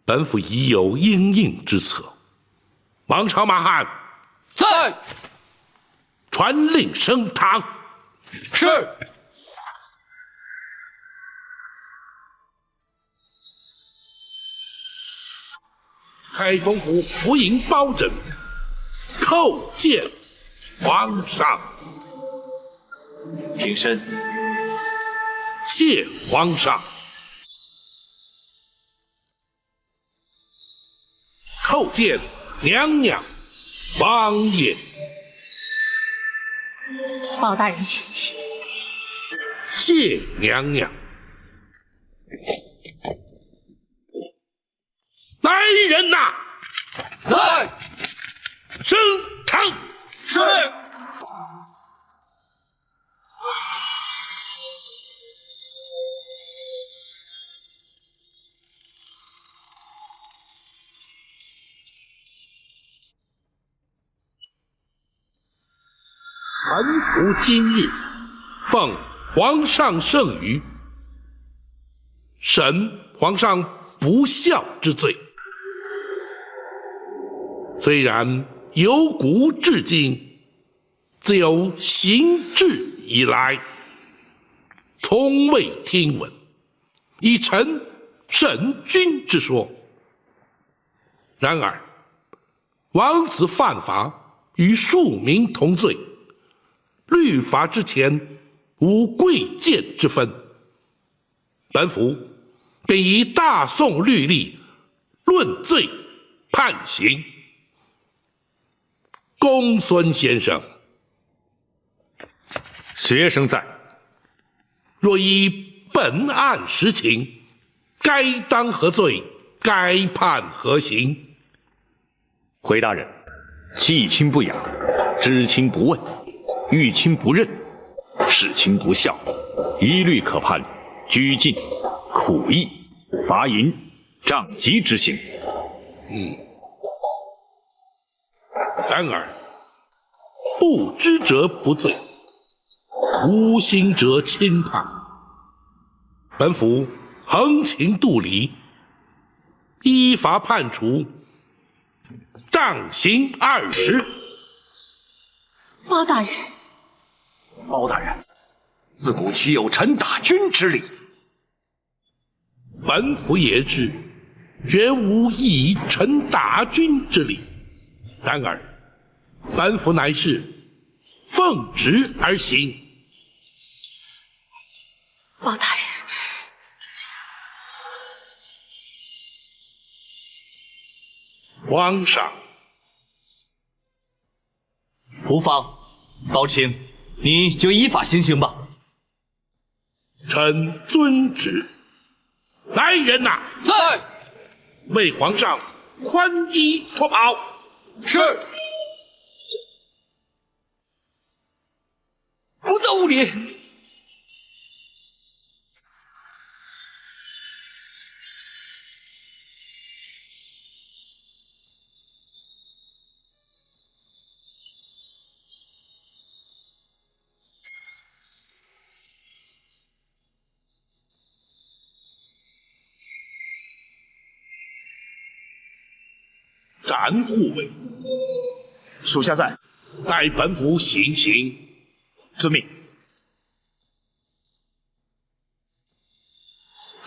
本府已有因应之策。王朝马汉，在。传令升堂。是。开封府府尹包拯叩见皇上。平身。谢皇上。叩见娘娘王爷。包大人请起。谢娘娘。来人呐！在。升堂。是。本府今日奉皇上圣谕，审皇上不孝之罪。虽然由古至今，自有行制以来，从未听闻以臣审君之说。然而，王子犯法，与庶民同罪。律法之前，无贵贱之分。本府便以大宋律例论罪判刑。公孙先生，学生在。若依本案实情，该当何罪？该判何刑？回大人，弃亲不养，知亲不问，遇亲不认，事亲不孝，一律可判拘禁、苦役、罚银、杖击之刑。然而，不知者不罪，无心者轻判。本府横情度理，依法判处杖刑20。包大人，包大人，自古岂有臣打君之理？本府也知，绝无以臣打君之理。然而，本府乃是奉旨而行。包大人，皇上，无妨，包卿，你就依法行刑吧。臣遵旨。来人呐！在。为皇上宽衣脱袍。是。不得无礼！斩护卫，属下在。待本府行刑。遵命。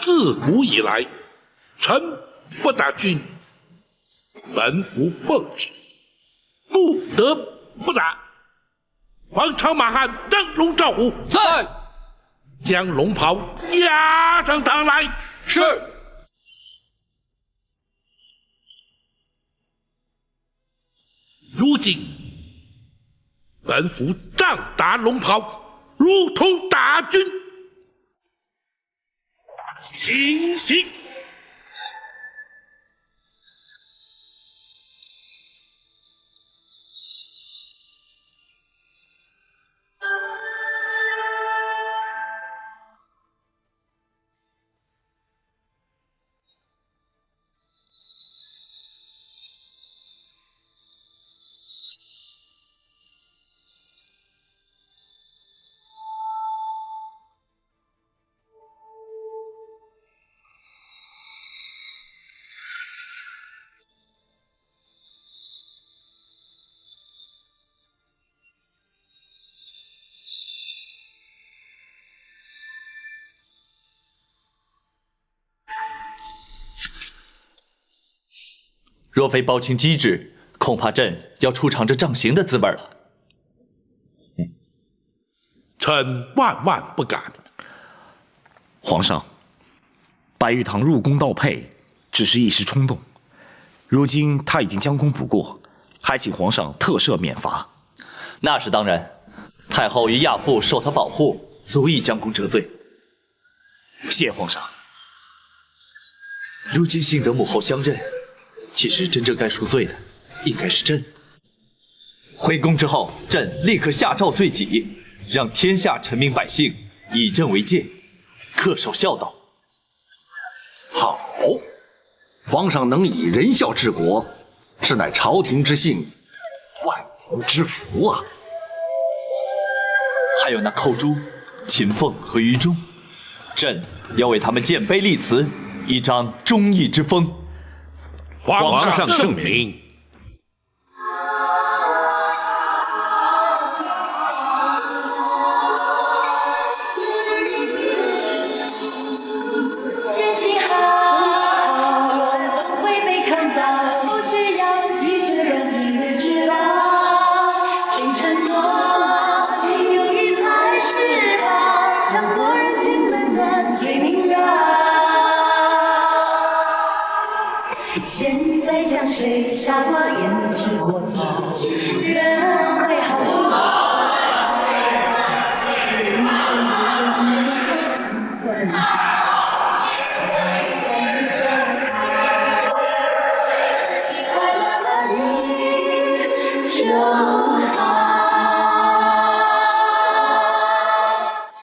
自古以来，臣不打君，本府奉旨，不得不打。王朝马汉灯笼照虎，在。将龙袍押上堂来。是。如今，本府杖打龙袍，如同打君。行刑！若非包卿机智，恐怕朕要出尝这杖刑的滋味了。臣万万不敢。皇上，白玉堂入宫盗佩，只是一时冲动。如今他已经将功补过，还请皇上特赦免罚。那是当然，太后与亚父受他保护，足以将功折罪。谢皇上。如今幸得母后相认，其实真正该赎罪的，应该是朕。回宫之后，朕立刻下诏罪己，让天下臣民百姓以朕为戒，恪守孝道。好，皇上能以仁孝治国，是乃朝廷之幸，万民之福啊！还有那寇珠、秦凤和于忠，朕要为他们建碑立祠，以彰忠义之风。皇上圣明。真心好，从未被看到，不需要拒绝人。现在将谁杀过胭脂过草？人会好心，人生不是一再算啥？自己快乐了你就。